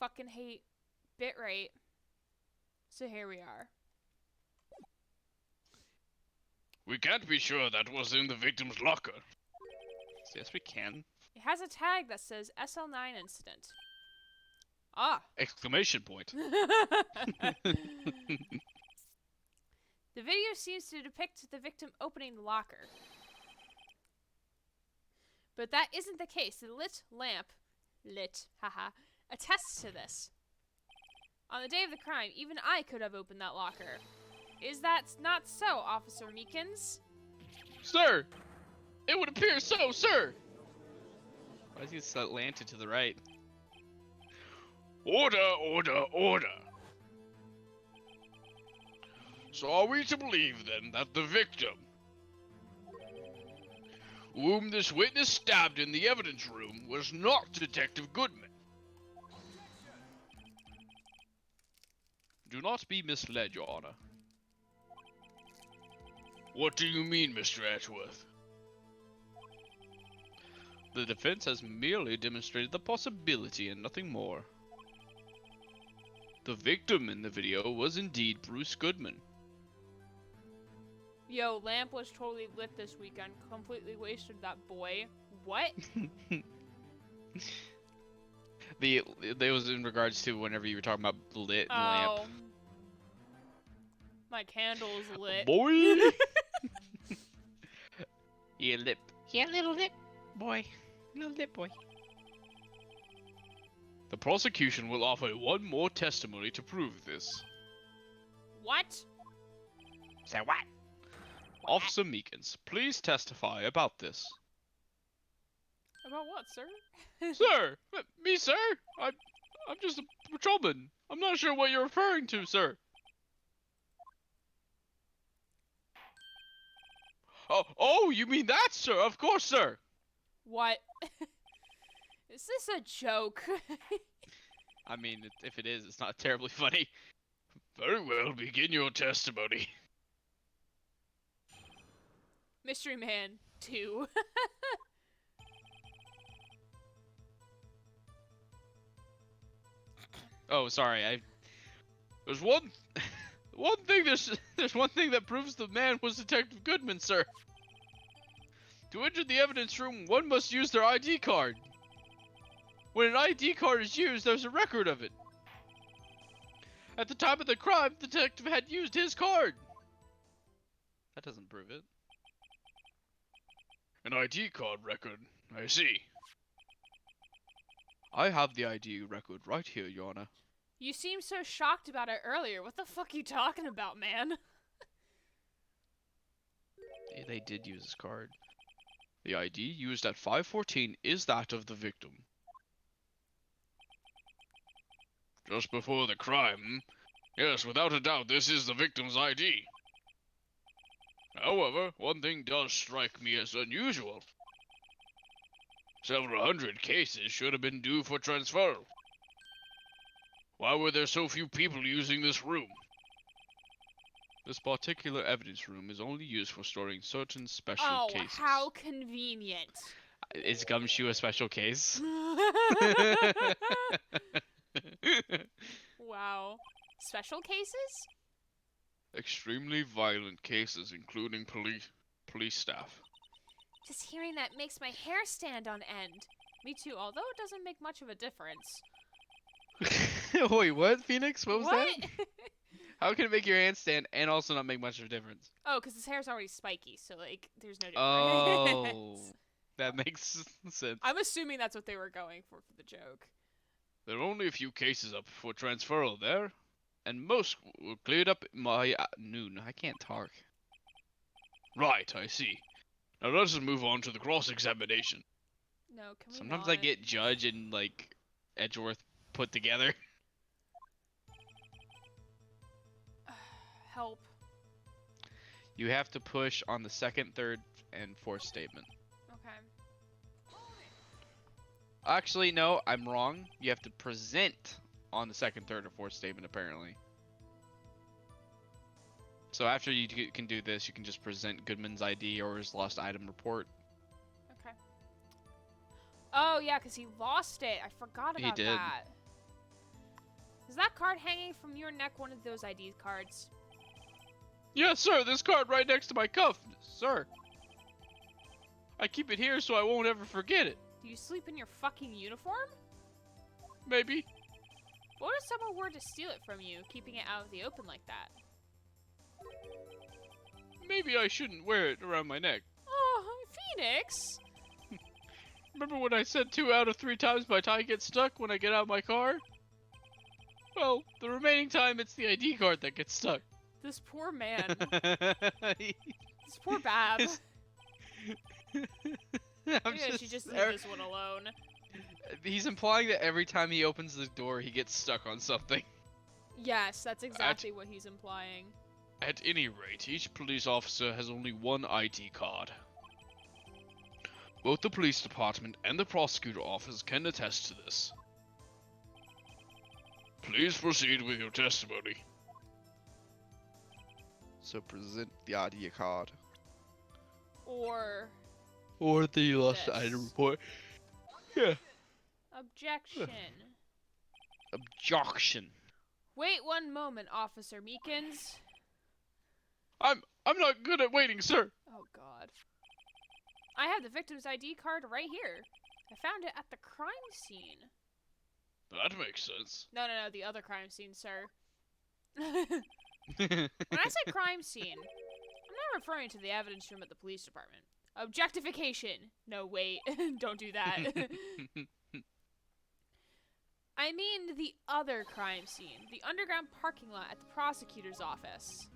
fucking hate bitrate. So here we are. We can't be sure that was in the victim's locker. Yes, we can. It has a tag that says SL9 incident. Ah. Exclamation point. The video seems to depict the victim opening the locker. But that isn't the case. The lamp, attests to this. On the day of the crime, even I could have opened that locker. Is that not so, Officer Meekins? Sir! It would appear so, sir! Why is he slanted to the right? Order, order, order! So are we to believe, then, that the victim, whom this witness stabbed in the evidence room, was not Detective Goodman? Do not be misled, Your Honor. What do you mean, Mr. Ashworth? The defense has merely demonstrated the possibility and nothing more. The victim in the video was indeed Bruce Goodman. Yo, lamp was totally lit this weekend. Completely wasted that boy. What? That was in regards to whenever you were talking about lit Oh. lamp. My candle's lit. Boy! Yeah, lip. Yeah, little lip boy. Little lip boy. The prosecution will offer one more testimony to prove this. What? Say what? Officer Meekins, please testify about this. About what, sir? Sir! Me, sir? I'm just a patrolman. I'm not sure what you're referring to, sir. Oh, you mean that, sir? Of course, sir. What? Is this a joke? I mean, if it is, it's not terribly funny. Very well, begin your testimony. Mystery Man 2. Oh, sorry. There's one thing. There's one thing that proves the man was Detective Goodman, sir. To enter the evidence room, one must use their ID card. When an ID card is used, there's a record of it. At the time of the crime, the detective had used his card. That doesn't prove it. An ID card record, I see. I have the ID record right here, Your Honor. You seemed so shocked about it earlier. What the fuck are you talking about, man? They did use his card. The ID used at 5:14 is that of the victim. Just before the crime? Yes, without a doubt, this is the victim's ID. However, one thing does strike me as unusual. Several hundred cases should have been due for transferal. Why were there so few people using this room? This particular evidence room is only used for storing certain special cases. Oh, how convenient. Is Gumshoe a special case? Wow. Special cases? Extremely violent cases, including police staff. Just hearing that makes my hair stand on end. Me too, although it doesn't make much of a difference. Wait, what, Phoenix? What was that? What? How can it make your hand stand and also not make much of a difference? Oh, because his hair's already spiky, so, like, there's no difference. Oh, that makes sense. I'm assuming that's what they were going for the joke. There are only a few cases up for transferal there, and most were cleared up by noon. I can't talk. Right, I see. Now let us move on to the cross-examination. No, can we Sometimes not? I get Judge and, like, Edgeworth put together. Help. You have to push on the second, third, and fourth statement. Okay. Actually, no, I'm wrong. You have to present on the second, third, or fourth statement, apparently. So after you can do this, you can just present Goodman's ID or his lost item report. Okay. Oh, yeah, because he lost it. I forgot about He did. that. Is that card hanging from your neck one of those ID cards? Yes, sir. This card right next to my cuff, sir. I keep it here so I won't ever forget it. Do you sleep in your fucking uniform? Maybe. What if someone were to steal it from you, keeping it out of the open like that? Maybe I shouldn't wear it around my neck. Oh, Phoenix! Remember when I said 2 out of 3 times my tie gets stuck when I get out of my car? Well, the remaining time it's the ID card that gets stuck. This poor man. This poor Bab. Maybe I should just leave this one alone. He's implying that every time he opens the door, he gets stuck on something. Yes, that's exactly what he's implying. At any rate, each police officer has only one ID card. Both the police department and the prosecutor office can attest to this. Please proceed with your testimony. So present the ID card. Or the lost this. item report. Yeah. Objection. Objection. Wait one moment, Officer Meekins. I'm not good at waiting, sir. Oh god. I have the victim's ID card right here. I found it at the crime scene. That makes sense. No, the other crime scene, sir. When I say crime scene, I'm not referring to the evidence room at the police department. Objectification. No, wait. Don't do that. I mean the other crime scene. The underground parking lot at the prosecutor's office.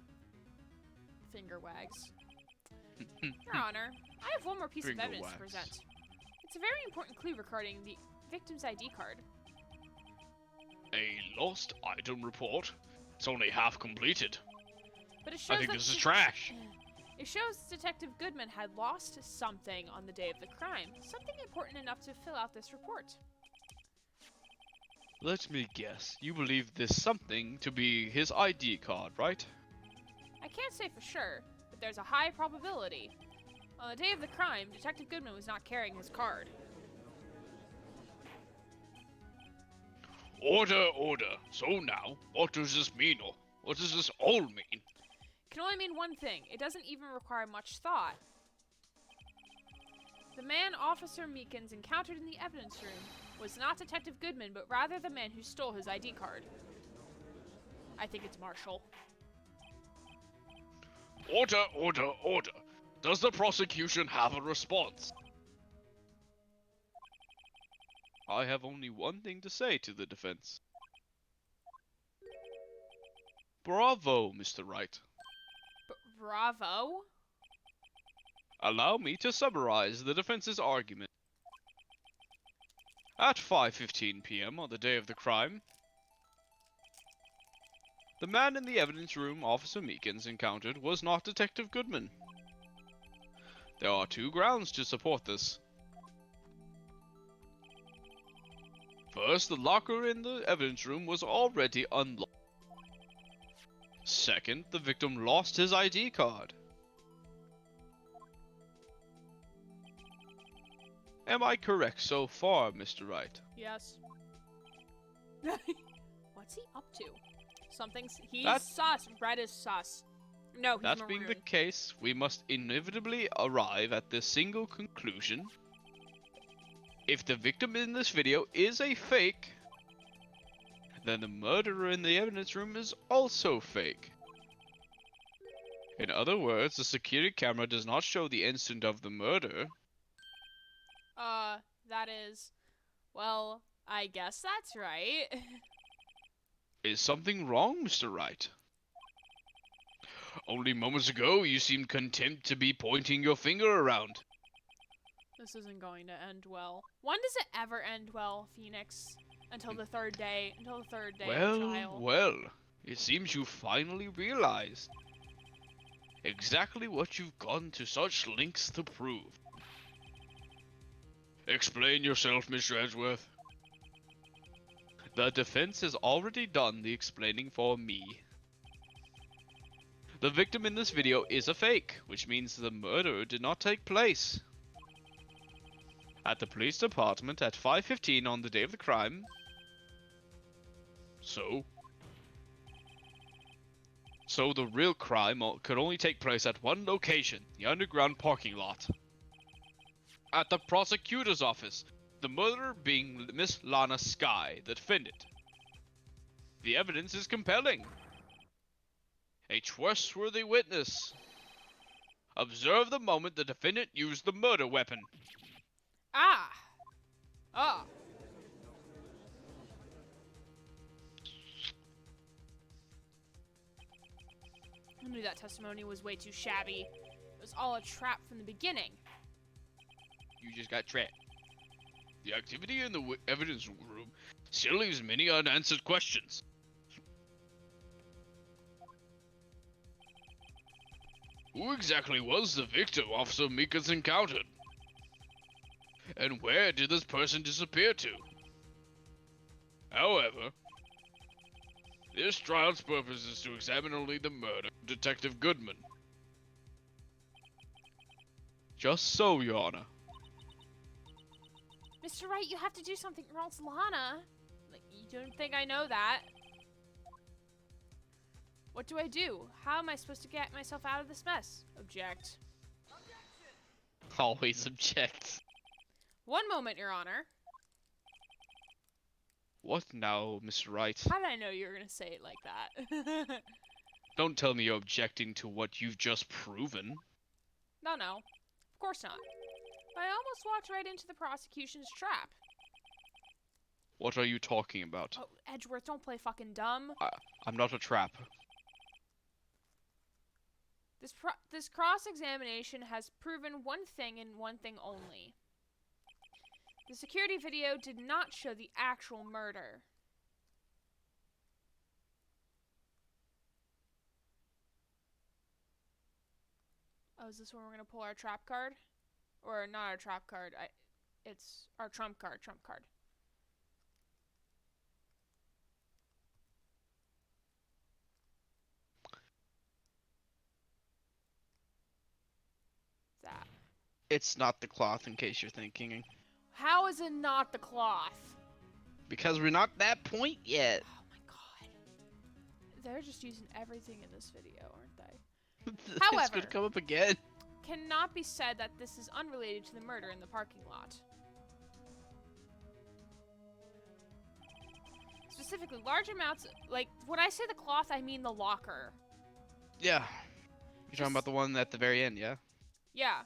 Finger wags. Your Honor, I have one more piece of Finger evidence wags. to present. It's a very important clue regarding the victim's ID card. A lost item report? It's only half completed. But it shows I think that this is trash. It shows Detective Goodman had lost something on the day of the crime. Something important enough to fill out this report. Let me guess. You believe this something to be his ID card, right? I can't say for sure, but there's a high probability. On the day of the crime, Detective Goodman was not carrying his card. Order, order. So now, what does this mean, or what does this all mean? It can only mean one thing. It doesn't even require much thought. The man Officer Meekins encountered in the evidence room was not Detective Goodman, but rather the man who stole his ID card. I think it's Marshall. Order, order, order. Does the prosecution have a response? I have only one thing to say to the defense. Bravo, Mr. Wright. Bravo? Allow me to summarize the defense's argument. At 5:15 p.m. on the day of the crime, the man in the evidence room Officer Meekins encountered was not Detective Goodman. There are 2 grounds to support this. First, the locker in the evidence room was already unlocked. Second, the victim lost his ID card. Am I correct so far, Mr. Wright? Yes. What's he up to? He's That- sus. Red is sus. No, he's That being the maroon. case, we must inevitably arrive at this single conclusion. If the victim in this video is a fake, then the murderer in the evidence room is also fake. In other words, the security camera does not show the instant of the murder. That is... Well, I guess that's right. Is something wrong, Mr. Wright? Only moments ago, you seemed content to be pointing your finger around. This isn't going to end well. When does it ever end well, Phoenix? Until the third day of the trial. Well, it seems you finally realized exactly what you've gone to such lengths to prove. Explain yourself, Mr. Edgeworth. The defense has already done the explaining for me. The victim in this video is a fake, which means the murder did not take place. At the police department at 5:15 on the day of the crime, So? So the real crime could only take place at one location, the underground parking lot. At the prosecutor's office, the murderer being Miss Lana Skye, the defendant. The evidence is compelling. A trustworthy witness. Observe the moment the defendant used the murder weapon. Ah. Oh. I knew that testimony was way too shabby. It was all a trap from the beginning. You just got trapped. The activity in the evidence room still leaves many unanswered questions. Who exactly was the victim Officer Mika's encountered? And where did this person disappear to? However, this trial's purpose is to examine only the murder of Detective Goodman. Just so, Your Honor. Mr. Wright, you have to do something or else Lana. Like, you don't think I know that? What do I do? How am I supposed to get myself out of this mess? Object. Always object. One moment, Your Honor. What now, Mr. Wright? How did I know you were going to say it like that? Don't tell me you're objecting to what you've just proven. No, of course not. I almost walked right into the prosecution's trap. What are you talking about? Oh, Edgeworth, don't play fucking dumb. I'm not a trap. This cross-examination has proven one thing and one thing only. The security video did not show the actual murder. Oh, is this when we're gonna pull our trap card? Or not our trap card, it's our trump card, That. It's not the cloth, in case you're thinking. How is it not the cloth? Because we're not that point yet. Oh my god. They're just using everything in this video, aren't they? It's However, gonna come up again. Cannot be said that this is unrelated to the murder in the parking lot. Specifically, large amounts, like, when I say the cloth, I mean the locker. Yeah. You're talking about the one at the very end, yeah? Yeah.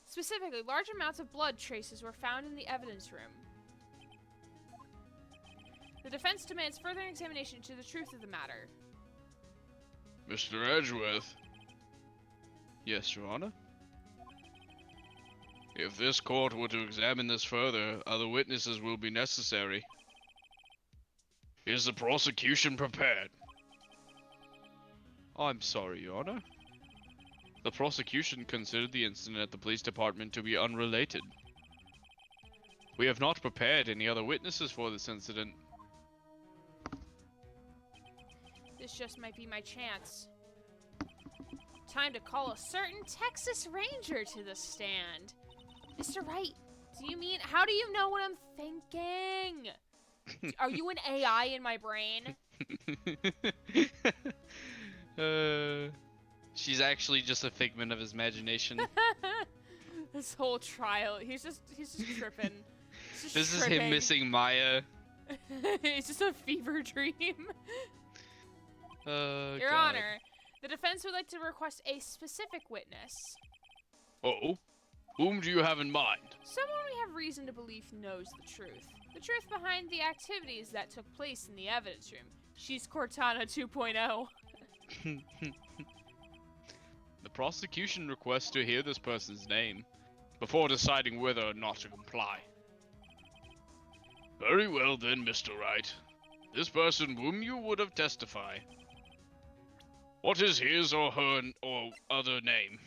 Specifically, large amounts of blood traces were found in the evidence room. The defense demands further examination into the truth of the matter. Mr. Edgeworth. Yes, Your Honor? If this court were to examine this further, other witnesses will be necessary. Is the prosecution prepared? I'm sorry, Your Honor. The prosecution considered the incident at the police department to be unrelated. We have not prepared any other witnesses for this incident. This just might be my chance. Time to call a certain Texas Ranger to the stand. Mr. Wright, do you mean, how do you know what I'm thinking? Are you an AI in my brain? She's actually just a figment of his imagination. This whole trial, he's just tripping. This is him missing Maya. It's just a fever dream. Your God. Honor, the defense would like to request a specific witness. Oh? Whom do you have in mind? Someone we have reason to believe knows the truth. The truth behind the activities that took place in the evidence room. She's Cortana 2.0. The prosecution requests to hear this person's name before deciding whether or not to comply. Very well then, Mr. Wright. This person whom you would have testify. What is his or her or other name?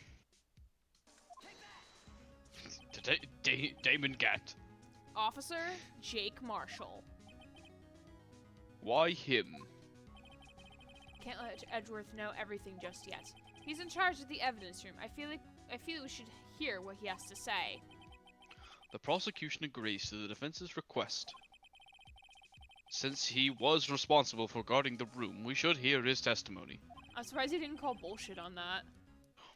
Damon Gant. Officer Jake Marshall. Why him? Can't let Edgeworth know everything just yet. He's in charge of the evidence room. I feel we should hear what he has to say. The prosecution agrees to the defense's request. Since he was responsible for guarding the room, we should hear his testimony. I'm surprised he didn't call bullshit on that.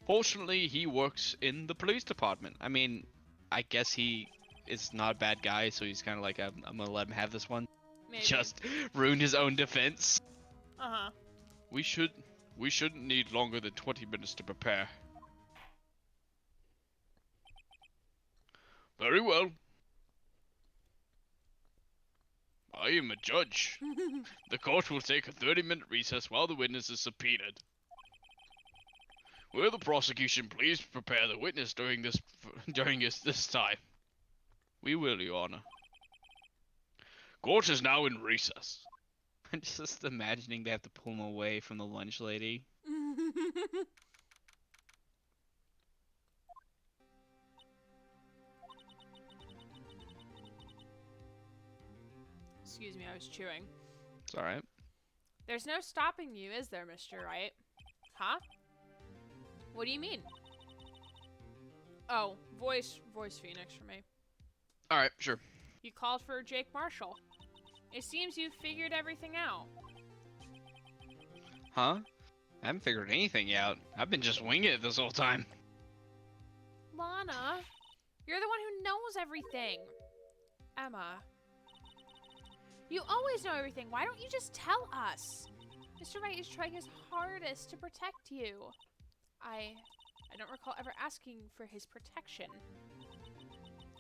Fortunately, he works in the police department. I mean, I guess he is not a bad guy, so he's kind of like, I'm gonna let him have this one. Maybe. Just ruined his own defense. Uh-huh. We shouldn't need longer than 20 minutes to prepare. Very well. I am a judge. The court will take a 30-minute recess while the witness is subpoenaed. Will the prosecution please prepare the witness during this time? We will, Your Honor. Court is now in recess. I'm just imagining they have to pull him away from the lunch lady. Excuse me, I was chewing. It's alright. There's no stopping you, is there, Mr. Wright? Huh? What do you mean? Oh, voice Phoenix for me. Alright, sure. You called for Jake Marshall. It seems you've figured everything out. Huh? I haven't figured anything out. I've been just winging it this whole time. Lana, you're the one who knows everything. Emma. You always know everything. Why don't you just tell us? Mr. Wright is trying his hardest to protect you. I don't recall ever asking for his protection.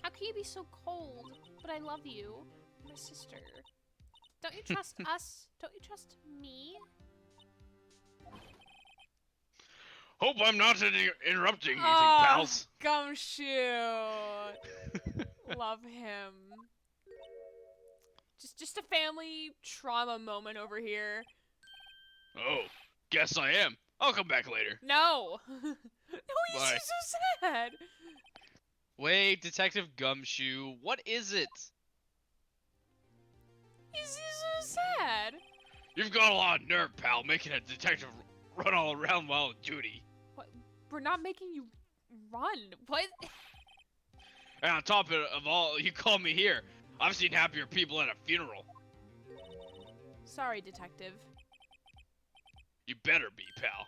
How can you be so cold? But I love you. My sister. Don't you trust us? Don't you trust me? Hope I'm not interrupting anything, Oh, pals. Gumshoe. Love him. Just a family trauma moment over here. Oh, guess I am. I'll come back later. No. No, you Bye. seem so sad. Wait, Detective Gumshoe, what is it? You seem so sad. You've got a lot of nerve, pal, making a detective run all around while on duty. What? We're not making you run. What? And on top of all, you call me here. I've seen happier people at a funeral. Sorry, detective. You better be, pal.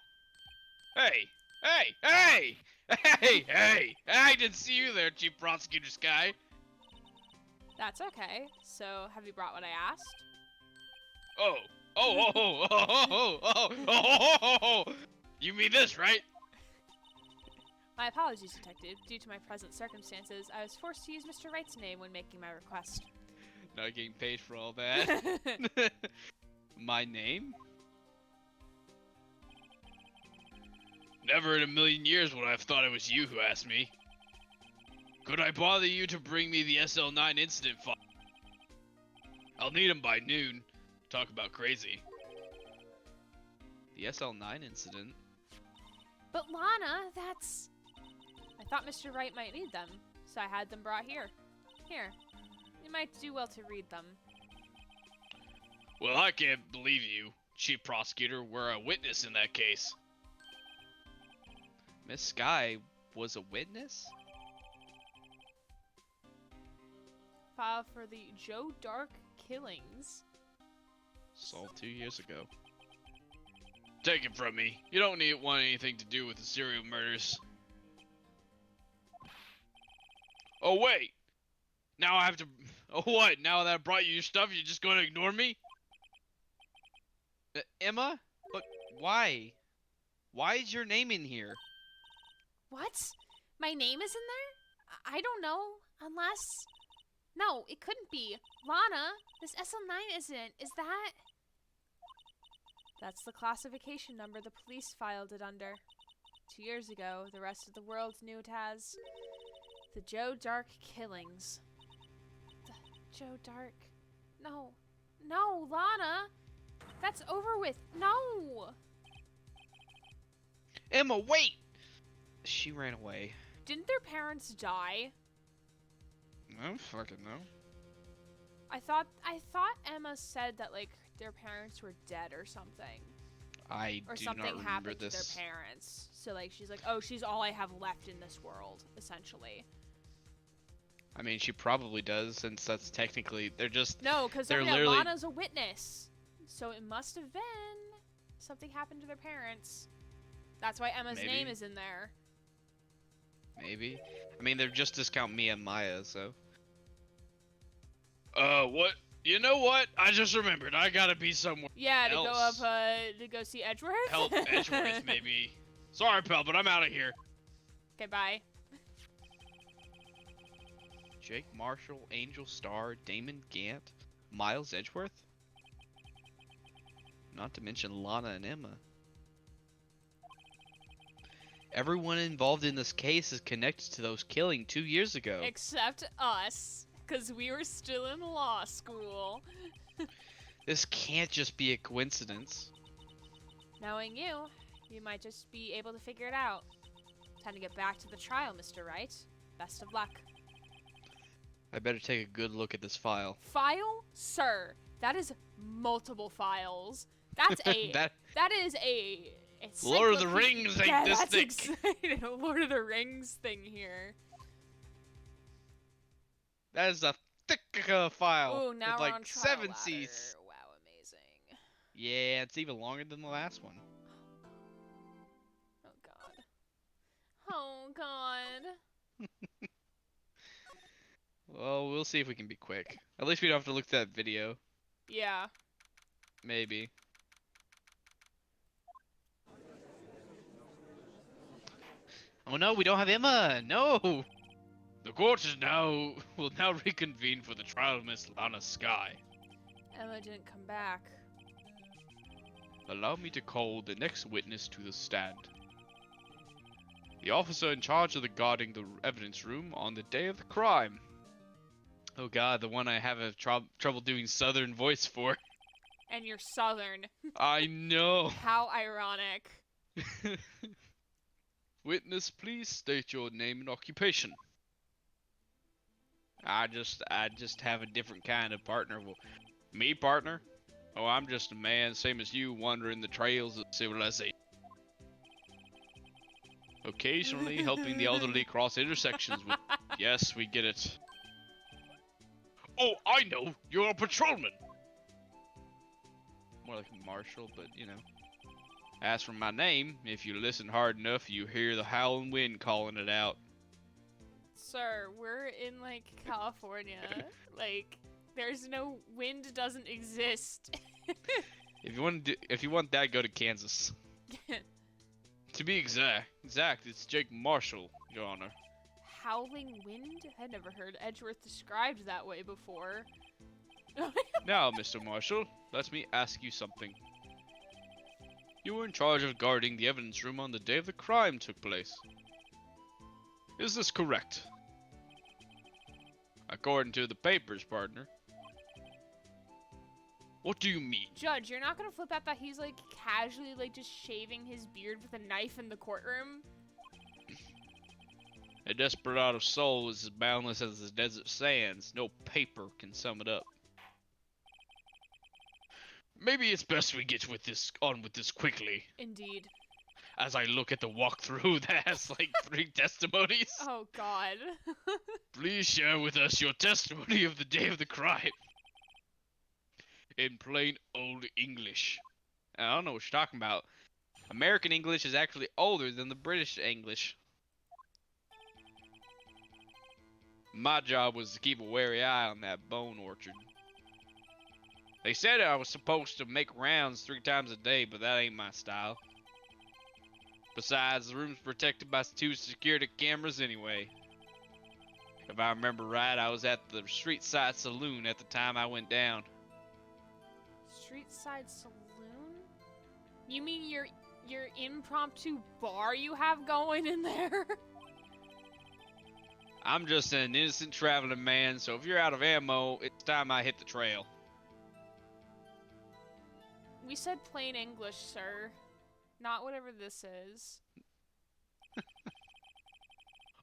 Hey! Hey! Hey! Hey! Hey! I didn't see you there, Chief Prosecutor's guy. That's okay. So, have you brought what I asked? Oh. Oh, oh, oh, oh, oh, oh, oh, oh, oh, oh. You mean this, right? My apologies, detective. Due to my present circumstances, I was forced to use Mr. Wright's name when making my request. Not getting paid for all that. My name? Never in a million years would I have thought it was you who asked me. Could I bother you to bring me the SL9 incident file? I'll need them by noon. Talk about crazy. The SL9 incident? But Lana, that's... I thought Mr. Wright might need them, so I had them brought here. Here. You might do well to read them. Well, I can't believe you, Chief Prosecutor. We're a witness in that case. Miss Sky was a witness? File for the Joe Dark killings. Solved 2 years ago. Take it from me. You don't want anything to do with the serial murders. Oh, wait. Now I have to... Oh, what? Now that I brought you your stuff, you're just going to ignore me? Emma? But why? Why is your name in here? What? My name is in there? I don't know. Unless... No, it couldn't be. Lana, this SL9 isn't. Is that... That's the classification number the police filed it under. 2 years ago, the rest of the world knew it as... The Joe Dark killings. The Joe Dark... No. No, Lana! That's over with. No! Emma, wait! She ran away. Didn't their parents die? I don't fucking know. I thought Emma said that, like, their parents were dead or something. I Or do something not remember happened this. to their parents. So, like, she's like, oh, she's all I have left in this world, essentially. I mean, she probably does, since that's technically No, because they're yeah, literally Lana's a witness. So it must have been something happened to their parents. That's why Emma's Maybe. name is in there. maybe. I mean, they're just discount me and Maya, so. What? You know what? I just remembered. I gotta be somewhere Yeah, to go up, else. to go see Edgeworth? Help Edgeworth, maybe. Sorry, pal, but I'm out of here. Okay, bye. Jake Marshall, Angel Starr, Damon Gant, Miles Edgeworth? Not to mention Lana and Emma. Everyone involved in this case is connected to those killings 2 years ago. Except us, because we were still in law school. This can't just be a coincidence. Knowing you, you might just be able to figure it out. Time to get back to the trial, Mr. Wright. Best of luck. I better take a good look at this file. File? Sir, that is multiple files. That's a... that is a... Lord of the Rings ain't yeah, this that's thick. exciting. A Lord of the Rings thing here. That is a thick file. Ooh, now with we're like on trial 7 ladder. C's. Wow, amazing. Yeah, it's even longer than the last one. Oh god. Oh god. Well, we'll see if we can be quick. At least we don't have to look at that video. Yeah. Maybe. Oh no, we don't have Emma! No! The court will now reconvene for the trial of Miss Lana Sky. Emma didn't come back. Allow me to call the next witness to the stand. The officer in charge of the guarding the evidence room on the day of the crime. Oh god, the one I have a trouble doing southern voice for. And you're southern. I know. How ironic. Witness, please state your name and occupation. I just have a different kind of partner. Well, me partner? Oh, I'm just a man, same as you, wandering the trails of civilization. Occasionally helping the elderly cross intersections with... Yes, we get it. Oh, I know! You're a patrolman! More like a marshal, but you know. As for my name, if you listen hard enough, you hear the howling wind calling it out. Sir, we're in, like, California. Like, there's no... wind doesn't exist. If you want that, go to Kansas. To be exact, it's Jake Marshall, Your Honor. Howling wind? I'd never heard Edgeworth described that way before. Now, Mr. Marshall, let me ask you something. You were in charge of guarding the evidence room on the day of the crime took place. Is this correct? According to the papers, partner. What do you mean? Judge, you're not gonna flip out that he's, like, casually, like, just shaving his beard with a knife in the courtroom? A desperado soul is as boundless as the desert sands. No paper can sum it up. Maybe it's best we get on with this quickly. Indeed. As I look at the walkthrough that has like 3 testimonies. Oh, God. Please share with us your testimony of the day of the crime. In plain old English. I don't know what you're talking about. American English is actually older than the British English. My job was to keep a wary eye on that bone orchard. They said I was supposed to make rounds 3 times a day, but that ain't my style. Besides, the room's protected by 2 security cameras anyway. If I remember right, I was at the street side saloon at the time I went down. Street side saloon? You mean your impromptu bar you have going in there? I'm just an innocent traveling man, so if you're out of ammo, it's time I hit the trail. We said plain English, sir. Not whatever this is.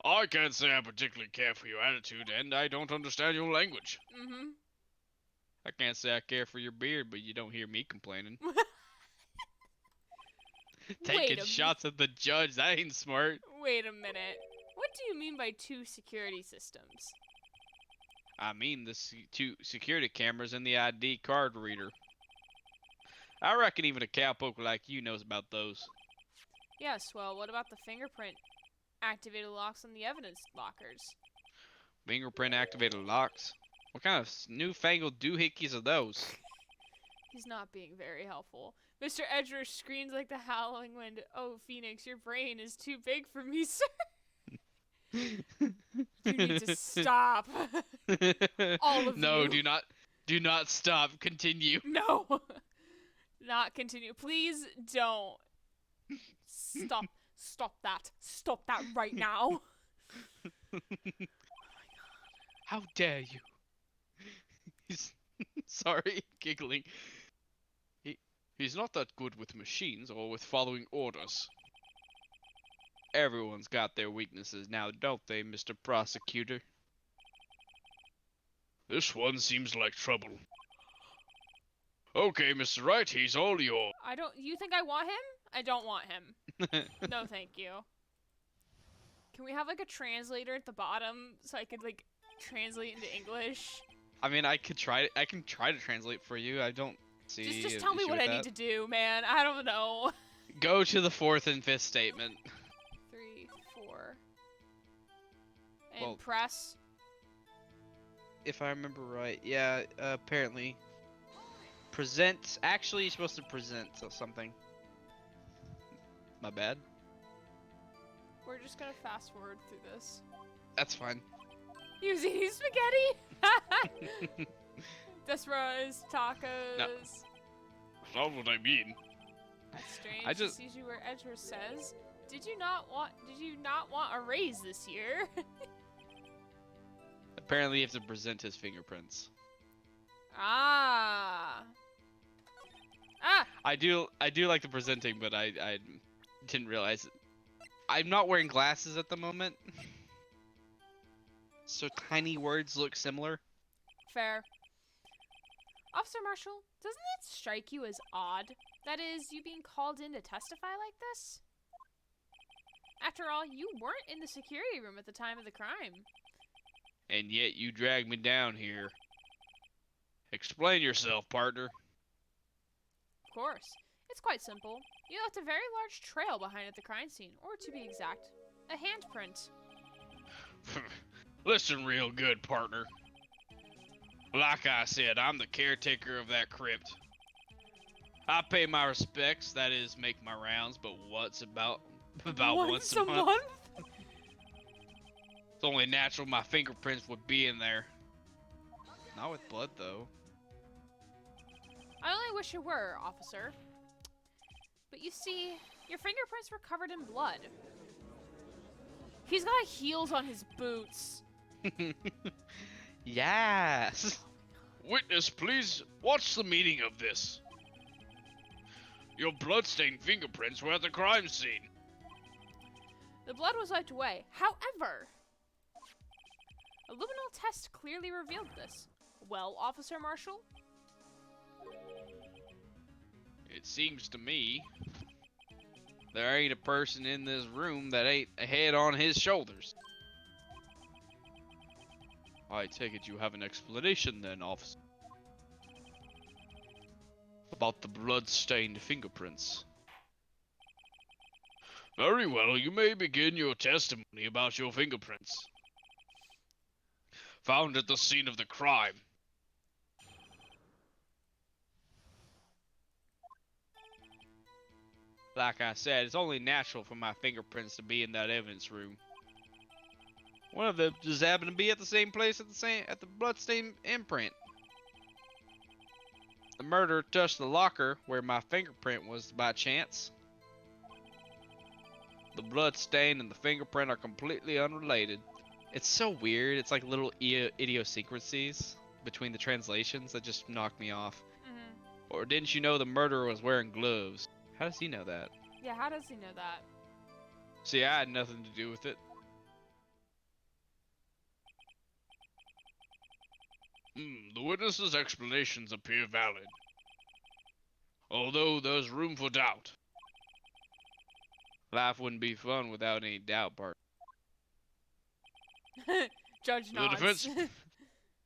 I can't say I particularly care for your attitude, and I don't understand your language. Mm-hmm. I can't say I care for your beard, but you don't hear me complaining. Taking shots at the judge, that ain't smart. Wait a minute. What do you mean by 2 security systems? I mean the two security cameras and the ID card reader. I reckon even a cowpoke like you knows about those. Yes, well, what about the fingerprint activated locks on the evidence lockers? Fingerprint activated locks? What kind of newfangled doohickeys are those? He's not being very helpful. Mr. Edgeworth screams like the howling wind. Oh, Phoenix, your brain is too big for me, sir. You need to stop. All of no, you. do not stop. Continue. No. Not continue. Please don't. Stop. Stop that. Stop that right now. How dare you? He's sorry, giggling. He's not that good with machines or with following orders. Everyone's got their weaknesses now, don't they, Mr. Prosecutor? This one seems like trouble. Okay, Mr. Wright, he's all yours. You think I want him? I don't want him. No, thank you. Can we have like a translator at the bottom so I could like translate into English? I mean, I can try to translate for you. I don't see. Just tell me what I need to do, man. I don't know. Go to the fourth and fifth statement. 3, 4. And Well, press. If I remember right, yeah. Apparently, present. Actually, you're supposed to present something. My bad. We're just gonna fast forward through this. That's fine. He was eating spaghetti. Desperados, tacos. No. That's not what I mean. That's strange. I just- To see you where Edgeworth says, Did you not want a raise this year?" Apparently, you have to present his fingerprints. Ah. I do like the presenting, but I didn't realize it. I'm not wearing glasses at the moment, so tiny words look similar. Fair. Officer Marshall, doesn't it strike you as odd? That is, you being called in to testify like this? After all, you weren't in the security room at the time of the crime. And yet you dragged me down here. Explain yourself, partner. Of course. It's quite simple. You left a very large trail behind at the crime scene, or to be exact, a handprint. Listen real good, partner. Like I said, I'm the caretaker of that crypt. I pay my respects, that is, make my rounds, but once once a month? It's only natural my fingerprints would be in there. Not with blood, though. I only wish it were, officer. But you see, your fingerprints were covered in blood. He's got heels on his boots. Yes! Witness, please, what's the meaning of this? Your bloodstained fingerprints were at the crime scene. The blood was wiped away. However, a luminal test clearly revealed this. Well, Officer Marshall? It seems to me there ain't a person in this room that ain't a head on his shoulders. I take it you have an explanation then, officer. About the blood-stained fingerprints. Very well, you may begin your testimony about your fingerprints. Found at the scene of the crime. Like I said, it's only natural for my fingerprints to be in that evidence room. One of them just happened to be at the same place at the bloodstain imprint. The murderer touched the locker where my fingerprint was by chance. The blood stain and the fingerprint are completely unrelated. It's so weird. It's like little idiosyncrasies between the translations that just knock me off. Mm-hmm. Or didn't you know the murderer was wearing gloves? How does he know that? Yeah, how does he know that? See, I had nothing to do with it. The witness's explanations appear valid. Although there's room for doubt. Life wouldn't be fun without any doubt, part. Judge The nods. defense,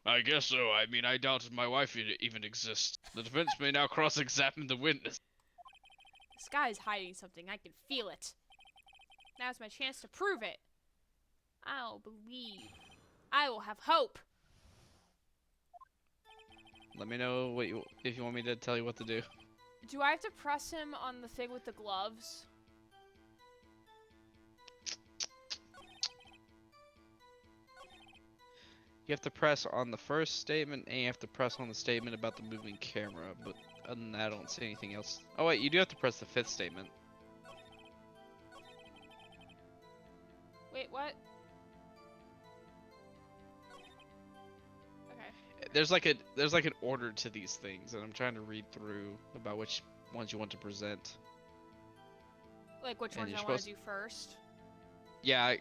I guess so. I mean, I doubt my wife even exists. The defense may now cross-examine the witness. This guy is hiding something. I can feel it. Now's my chance to prove it. I'll believe. I will have hope. Let me know if you want me to tell you what to do. Do I have to press him on the thing with the gloves? You have to press on the first statement, and you have to press on the statement about the moving camera, but other than that, I don't see anything else. Oh wait, you do have to press the fifth statement. Wait, what? Okay. There's like an order to these things, and I'm trying to read through about which ones you want to present. Like which And ones you're I want to supposed- do first? Yeah,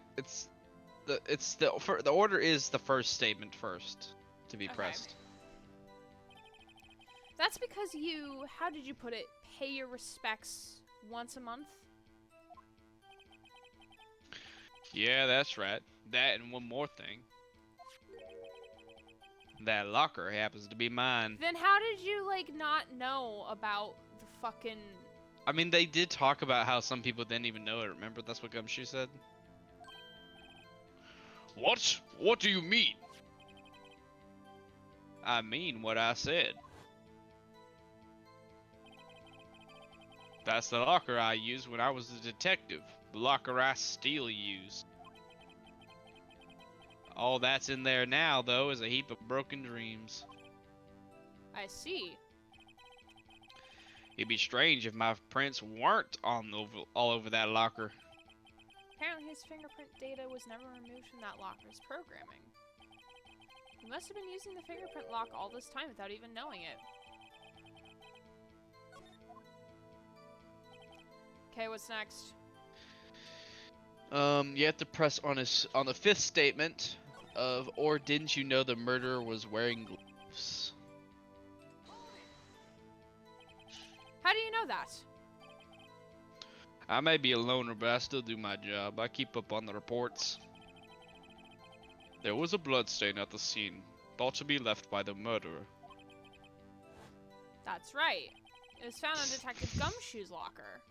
the order is the first statement first to be Okay. pressed. That's because you, how did you put it, pay your respects once a month? Yeah, that's right. That and one more thing. That locker happens to be mine. Then how did you, like, not know about the fucking... I mean, they did talk about how some people didn't even know it. Remember, that's what Gumshoe said. What? What do you mean? I mean what I said. That's the locker I used when I was a detective. The locker I still use. All that's in there now, though, is a heap of broken dreams. I see. It'd be strange if my prints weren't all over that locker. Apparently his fingerprint data was never removed from that locker's programming. He must have been using the fingerprint lock all this time without even knowing it. Okay, what's next? You have to press on the fifth statement of, or didn't you know the murderer was wearing gloves? How do you know that? I may be a loner, but I still do my job. I keep up on the reports. There was a bloodstain at the scene, thought to be left by the murderer. That's right. It was found in Detective Gumshoe's locker.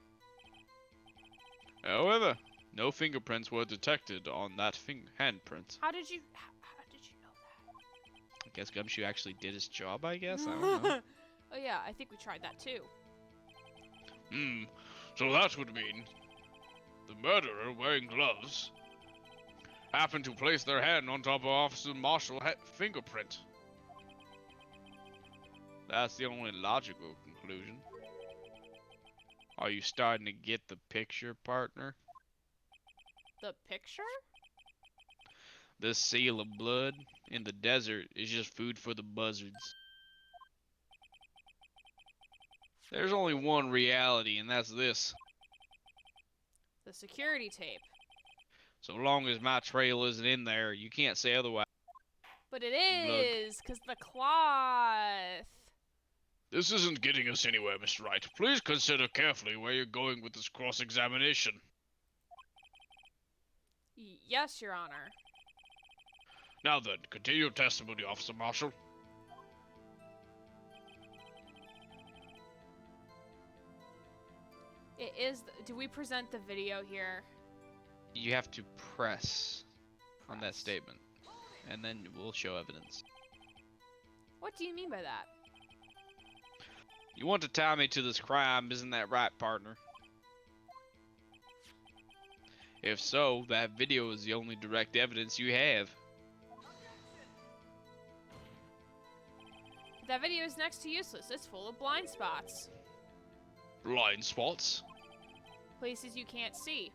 However, no fingerprints were detected on that handprint. How did you know that? I guess Gumshoe actually did his job, I guess? I don't know. Oh yeah, I think we tried that too. So that would mean the murderer, wearing gloves, happened to place their hand on top of Officer Marshall's fingerprint. That's the only logical conclusion. Are you starting to get the picture, partner? The picture? This seal of blood in the desert is just food for the buzzards. There's only one reality, and that's this. The security tape. So long as my trail isn't in there, you can't say otherwise. But it is, because the cloth. This isn't getting us anywhere, Mr. Wright. Please consider carefully where you're going with this cross-examination. Yes, Your Honor. Now then, continue your testimony, Officer Marshall. It is. Do we present the video here? You have to press on that Press. statement, and then we'll show evidence. What do you mean by that? You want to tie me to this crime, isn't that right, partner? If so, that video is the only direct evidence you have. That video is next to useless. It's full of blind spots. Blind spots? Places you can't see.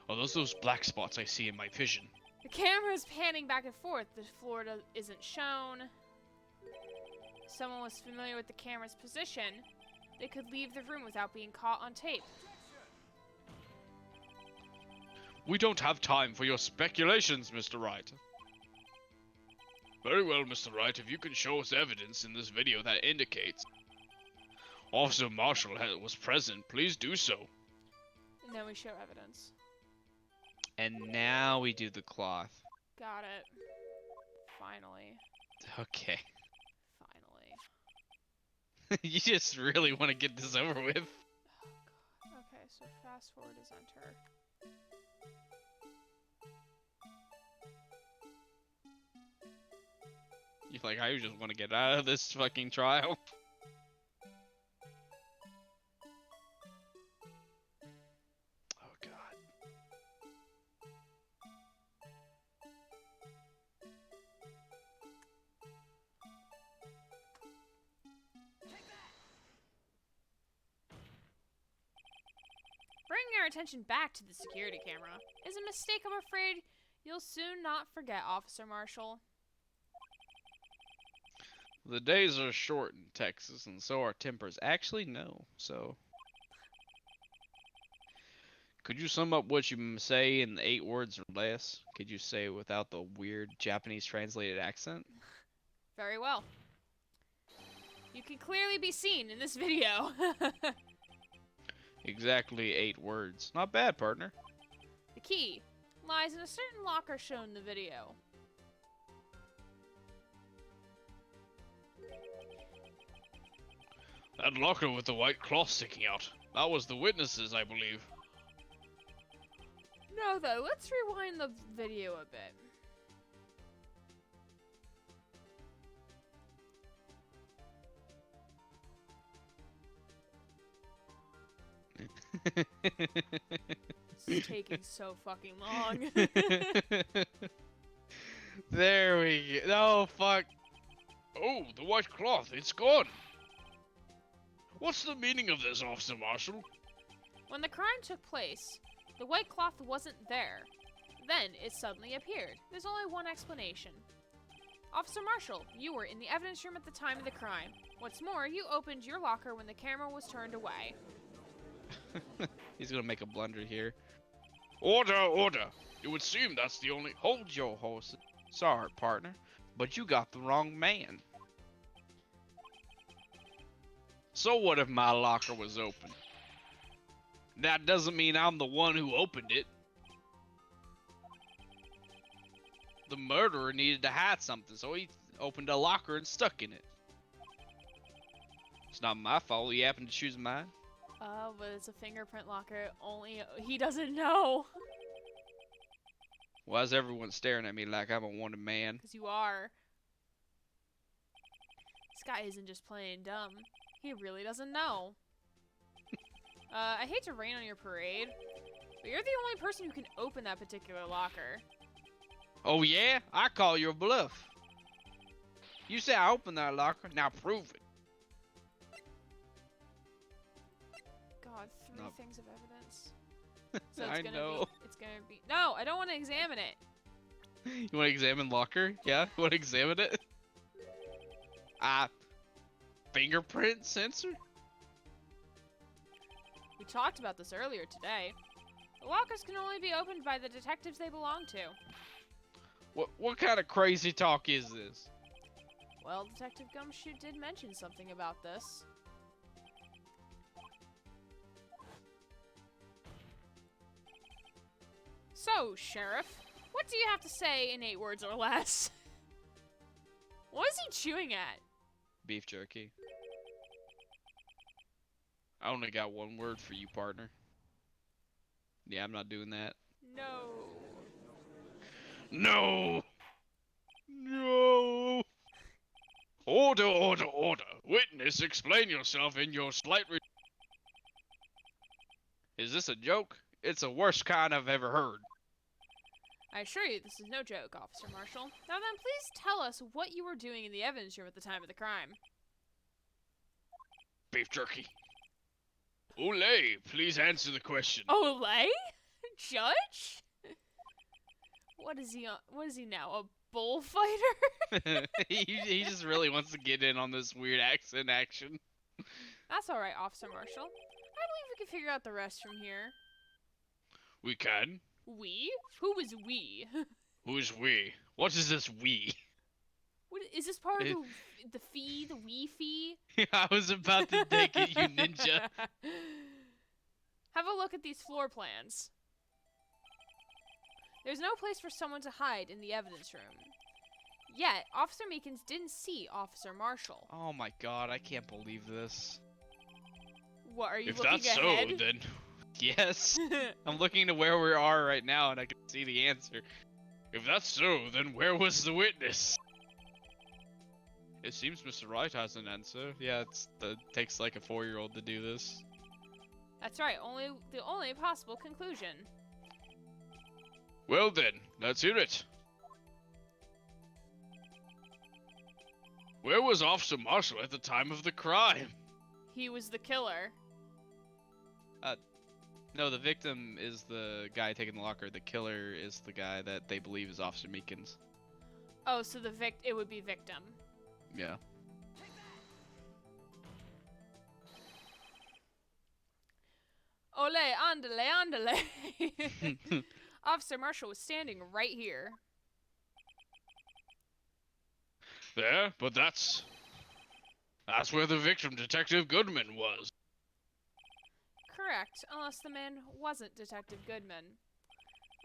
Are those black spots I see in my vision? The camera is panning back and forth. The floor isn't shown. If someone was familiar with the camera's position, they could leave the room without being caught on tape. We don't have time for your speculations, Mr. Wright. Very well, Mr. Wright, if you can show us evidence in this video that indicates Officer Marshall was present, please do so. And then we show evidence. And now we do the cloth. Got it. Finally. Okay. Finally. You just really want to get this over with. Oh god. Okay, so fast forward is enter. You're like, I just want to get out of this fucking trial. Oh god. Bringing our attention back to the security camera is a mistake I'm afraid you'll soon not forget, Officer Marshall. The days are short in Texas, and so are tempers. Actually, no. So, could you sum up what you say in 8 words or less? Could you say it without the weird Japanese translated accent? Very well. You can clearly be seen in this video. Exactly 8 words. Not bad, partner. The key lies in a certain locker shown in the video. That locker with the white cloth sticking out. That was the witnesses, I believe. No, though, let's rewind the video a bit. This is taking so fucking long. There we go. Oh, fuck. Oh, the white cloth. It's gone. What's the meaning of this, Officer Marshall? When the crime took place, the white cloth wasn't there. Then it suddenly appeared. There's only one explanation. Officer Marshall, you were in the evidence room at the time of the crime. What's more, you opened your locker when the camera was turned away. He's gonna make a blunder here. Order, order! It would seem that's the only— Hold your horses. Sorry, partner, but you got the wrong man. So what if my locker was open? That doesn't mean I'm the one who opened it. The murderer needed to hide something, so he opened a locker and stuck in it. It's not my fault he happened to choose mine. But it's a fingerprint locker. Only he doesn't know. Why is everyone staring at me like I'm a wanted man? Because you are. This guy isn't just playing dumb. He really doesn't know. I hate to rain on your parade, but you're the only person who can open that particular locker. Oh yeah? I call your bluff. You say I opened that locker, now prove it. God, 3 Nope. things of evidence. So I know. It's gonna be. No, I don't want to examine it. You want to examine locker? Yeah? You want to examine it? Fingerprint sensor? We talked about this earlier today. The lockers can only be opened by the detectives they belong to. What kind of crazy talk is this? Well, Detective Gumshoe did mention something about this. So, Sheriff, what do you have to say in 8 words or less? What is he chewing at? Beef jerky. I only got 1 word for you, partner. Yeah, I'm not doing that. No. No! No! Order, order, order. Witness, explain yourself in your slight Is this a joke? It's the worst kind I've ever heard. I assure you this is no joke, Officer Marshall. Now then, please tell us what you were doing in the evidence room at the time of the crime. Beef jerky. Olay, please answer the question. Olay? Judge? What is he now, a bullfighter? he just really wants to get in on this weird accent action. That's alright, Officer Marshall. I believe we can figure out the rest from here. We can? We? Who is we? Who's we? What is this we? What, is this part of the fee, the we fee? I was about to take it, you ninja. Have a look at these floor plans. There's no place for someone to hide in the evidence room. Yet, Officer Meekins didn't see Officer Marshall. Oh my god, I can't believe this. What, are you If looking that's ahead? so, then Yes. I'm looking to where we are right now and I can see the answer. if that's so, then where was the witness? It seems Mr. Wright has an answer. Yeah, it takes like a 4-year-old to do this. That's right, the only possible conclusion. Well then, let's hear it. Where was Officer Marshall at the time of the crime? He was the killer. No, the victim is the guy taking the locker. The killer is the guy that they believe is Officer Meekins. Oh, so it would be victim. Yeah. Ole, andale, andale. Officer Marshall was standing right here. There, but that's where the victim, Detective Goodman, was. Correct, unless the man wasn't Detective Goodman.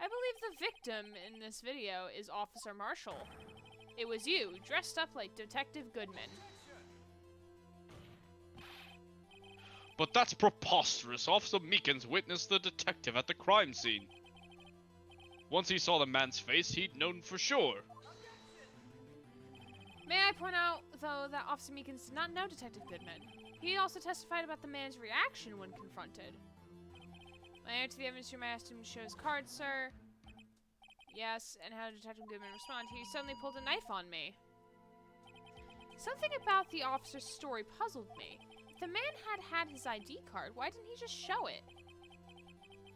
I believe the victim in this video is Officer Marshall. It was you, dressed up like Detective Goodman. But that's preposterous. Officer Meekins witnessed the detective at the crime scene. Once he saw the man's face, he'd known for sure. May I point out, though, that Officer Meekins did not know Detective Goodman. He also testified about the man's reaction when confronted. When I entered the evidence room, I asked him to show his card, sir. Yes, and how did Detective Goodman respond? He suddenly pulled a knife on me. Something about the officer's story puzzled me. If the man had his ID card, why didn't he just show it?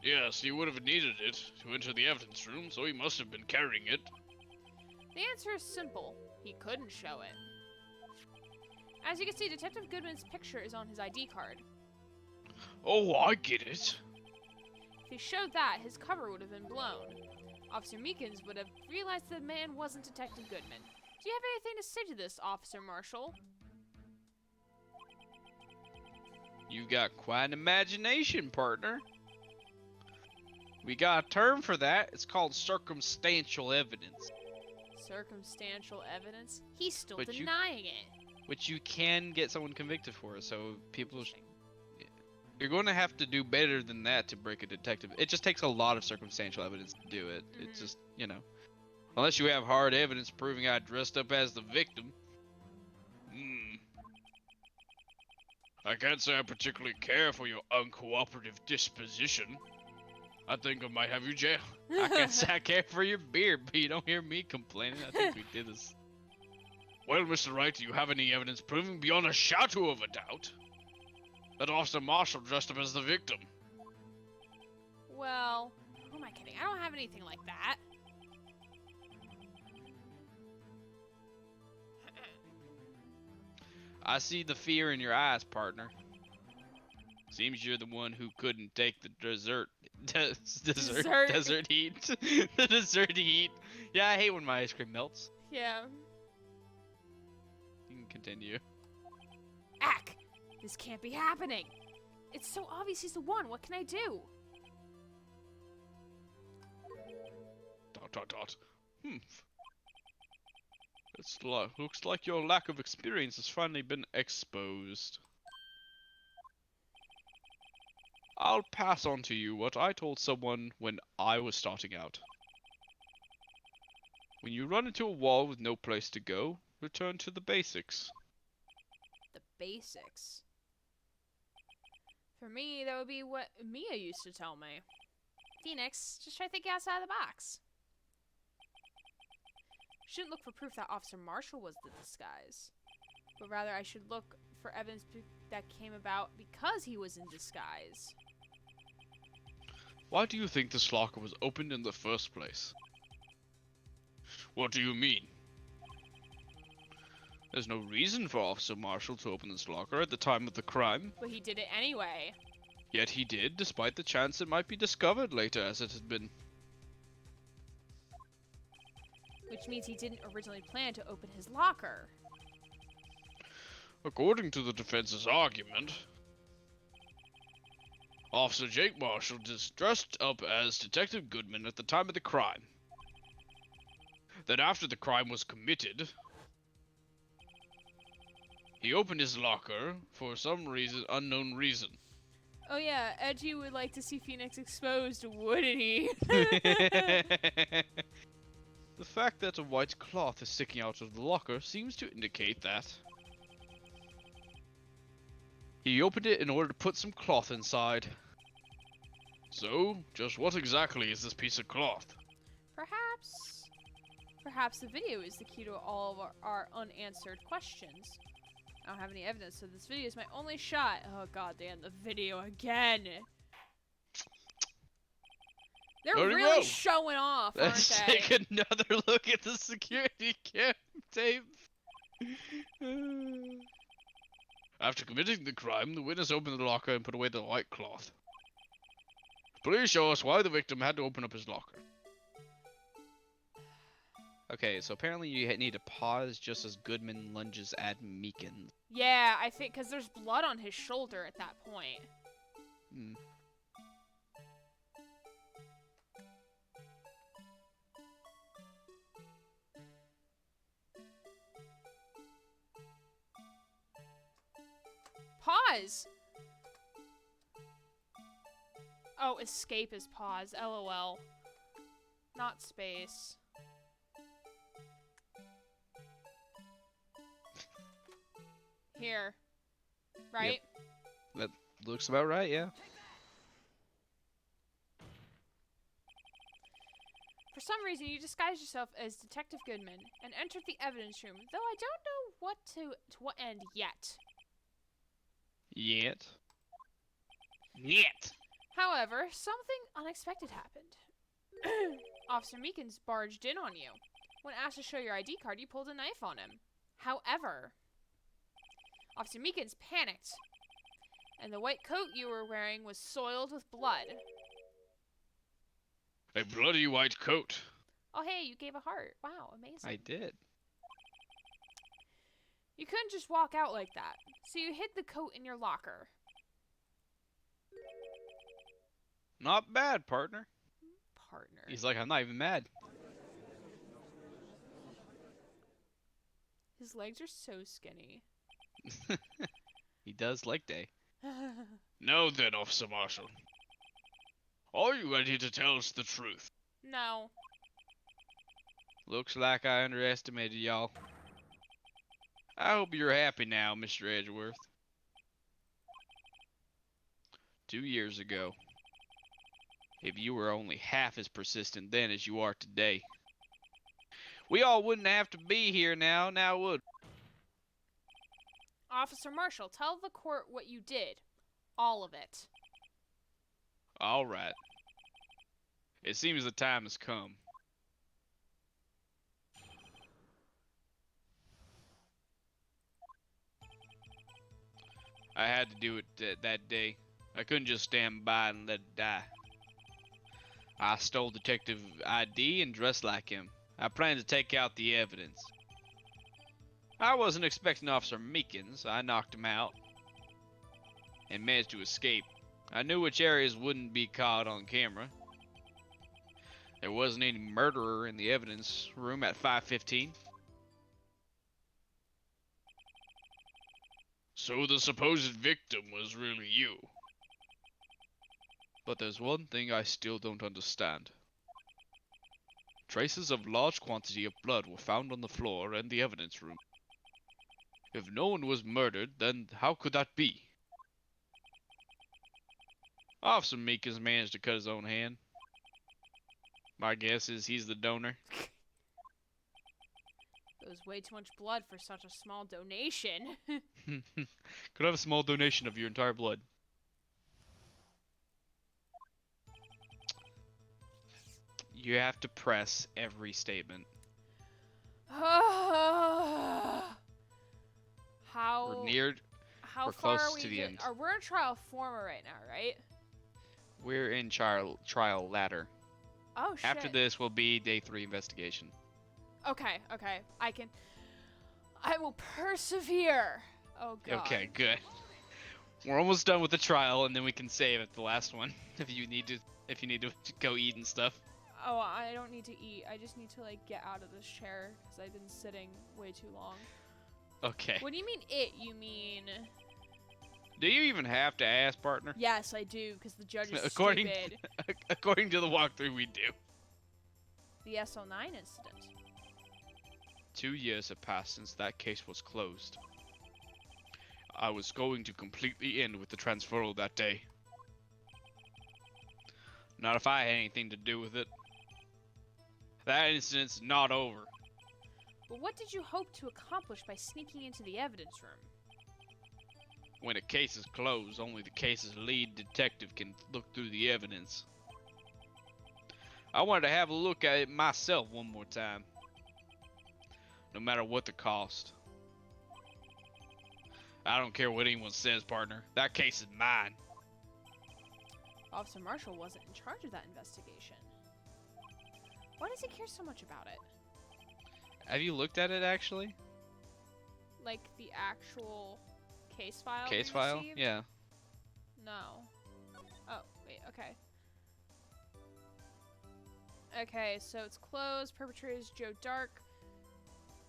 Yes, he would have needed it to enter the evidence room, so he must have been carrying it. The answer is simple. He couldn't show it. As you can see, Detective Goodman's picture is on his ID card. Oh, I get it. If he showed that, his cover would have been blown. Officer Meekins would have realized the man wasn't Detective Goodman. Do you have anything to say to this, Officer Marshall? You've got quite an imagination, partner. We got a term for that. It's called circumstantial evidence. Circumstantial evidence? He's still But you- denying it. Which you can get someone convicted for, so people... You're going to have to do better than that to break a detective. It just takes a lot of circumstantial evidence to do it. It's just, you know. Unless you have hard evidence proving I dressed up as the victim. I can't say I particularly care for your uncooperative disposition. I think I might have you jailed. I can't say I care for your beard, but you don't hear me complaining. I think we did this. Well, Mr. Wright, do you have any evidence proving beyond a shadow of a doubt that Officer Marshall dressed up as the victim? Well, who am I kidding? I don't have anything like that. I see the fear in your eyes, partner. Seems you're the one who couldn't take the desert heat. The dessert heat. Yeah, I hate when my ice cream melts. Yeah. You can continue. Ack! This can't be happening. It's so obvious he's the one. What can I do? Dot dot dot. Looks like your lack of experience has finally been exposed. I'll pass on to you what I told someone when I was starting out. When you run into a wall with no place to go, return to the basics. The basics. For me, that would be what Mia used to tell me. Phoenix, just try thinking outside the box. Shouldn't look for proof that Officer Marshall was the disguise, but rather I should look for evidence that came about because he was in disguise. Why do you think this locker was opened in the first place? What do you mean? There's no reason for Officer Marshall to open this locker at the time of the crime. But he did it anyway. Yet he did, despite the chance it might be discovered later as it had been. Which means he didn't originally plan to open his locker. According to the defense's argument, Officer Jake Marshall is dressed up as Detective Goodman at the time of the crime. that after the crime was committed, he opened his locker for some unknown reason. Oh yeah, Edgy would like to see Phoenix exposed, wouldn't he? The fact that a white cloth is sticking out of the locker seems to indicate that he opened it in order to put some cloth inside. So, just what exactly is this piece of cloth? Perhaps the video is the key to all of our unanswered questions. I don't have any evidence, so this video is my only shot. Oh god damn, the video again. They're Very really well. showing off, aren't Let's they? take another look at the security cam tape. After committing the crime, the witness opened the locker and put away the white cloth. Please show us why the victim had to open up his locker. Okay, so apparently you need to pause just as Goodman lunges at Meekins. Yeah, I think because there's blood on his shoulder at that point. Hmm. Pause! Oh, escape is pause. LOL. Not space. Here. Right? That looks about right, yeah. For some reason, you disguised yourself as Detective Goodman and entered the evidence room, though I don't know what to what end yet. Yet. However, something unexpected happened. Officer Meekins barged in on you. When asked to show your ID card, you pulled a knife on him. However, Officer Meekins panicked, and the white coat you were wearing was soiled with blood. A bloody white coat. Oh hey, you gave a heart. Wow, amazing. I did. You couldn't just walk out like that, so you hid the coat in your locker. Not bad, partner. Partner. He's like, I'm not even mad. His legs are so skinny. He does like day. Now then, Officer Marshall. Are you ready to tell us the truth? No. Looks like I underestimated y'all. I hope you're happy now, Mr. Edgeworth. 2 years ago, if you were only half as persistent then as you are today, we all wouldn't have to be here now would? Officer Marshall, tell the court what you did. All of it. All right. It seems the time has come. I had to do it that day. I couldn't just stand by and let it die. I stole Detective ID and dressed like him. I planned to take out the evidence. I wasn't expecting Officer Meekins. I knocked him out and managed to escape. I knew which areas wouldn't be caught on camera. There wasn't any murderer in the evidence room at 5:15. So the supposed victim was really you. But there's one thing I still don't understand. Traces of large quantity of blood were found on the floor and the evidence room. If no one was murdered, then how could that be? Officer Meekins managed to cut his own hand. My guess is he's the donor. It was way too much blood for such a small donation. Could have a small donation of your entire blood. You have to press every statement. How We're how we're far close are we to the end. We're in trial former right now, right? We're in trial ladder. Oh shit. After this will be day 3 investigation. Okay, okay. I will persevere. Oh god. Okay, good. We're almost done with the trial, and then we can save at the last one if you need to go eat and stuff. Oh, I don't need to eat. I just need to, like, get out of this chair because I've been sitting way too long. Okay. What do you mean it? You mean... Do you even have to ask, partner? Yes, I do, because the judge is According stupid. according to the walkthrough, we do. The SO9 incident. 2 years have passed since that case was closed. I was going to completely end with the transferal that day. Not if I had anything to do with it. That incident's not over. But what did you hope to accomplish by sneaking into the evidence room? When a case is closed, only the case's lead detective can look through the evidence. I wanted to have a look at it myself one more time. No matter what the cost. I don't care what anyone says, partner. That case is mine. Officer Marshall wasn't in charge of that investigation. Why does he care so much about it? Have you looked at it, actually? Like, the actual case file Case we file? received? Yeah. No. Oh, wait, okay. Okay, so it's closed. Perpetrators Joe Dark.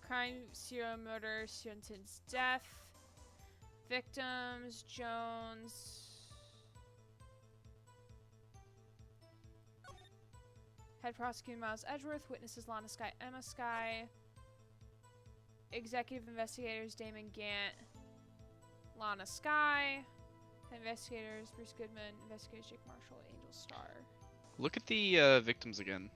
Crime, serial murder, sentence death. Victims, Jones. Head prosecutor Miles Edgeworth. Witnesses Lana Sky, Emma Sky. Executive investigators Damon Gant. Lana Sky. Investigators Bruce Goodman. Investigators Jake Marshall. Angel Star. Look at the victims again.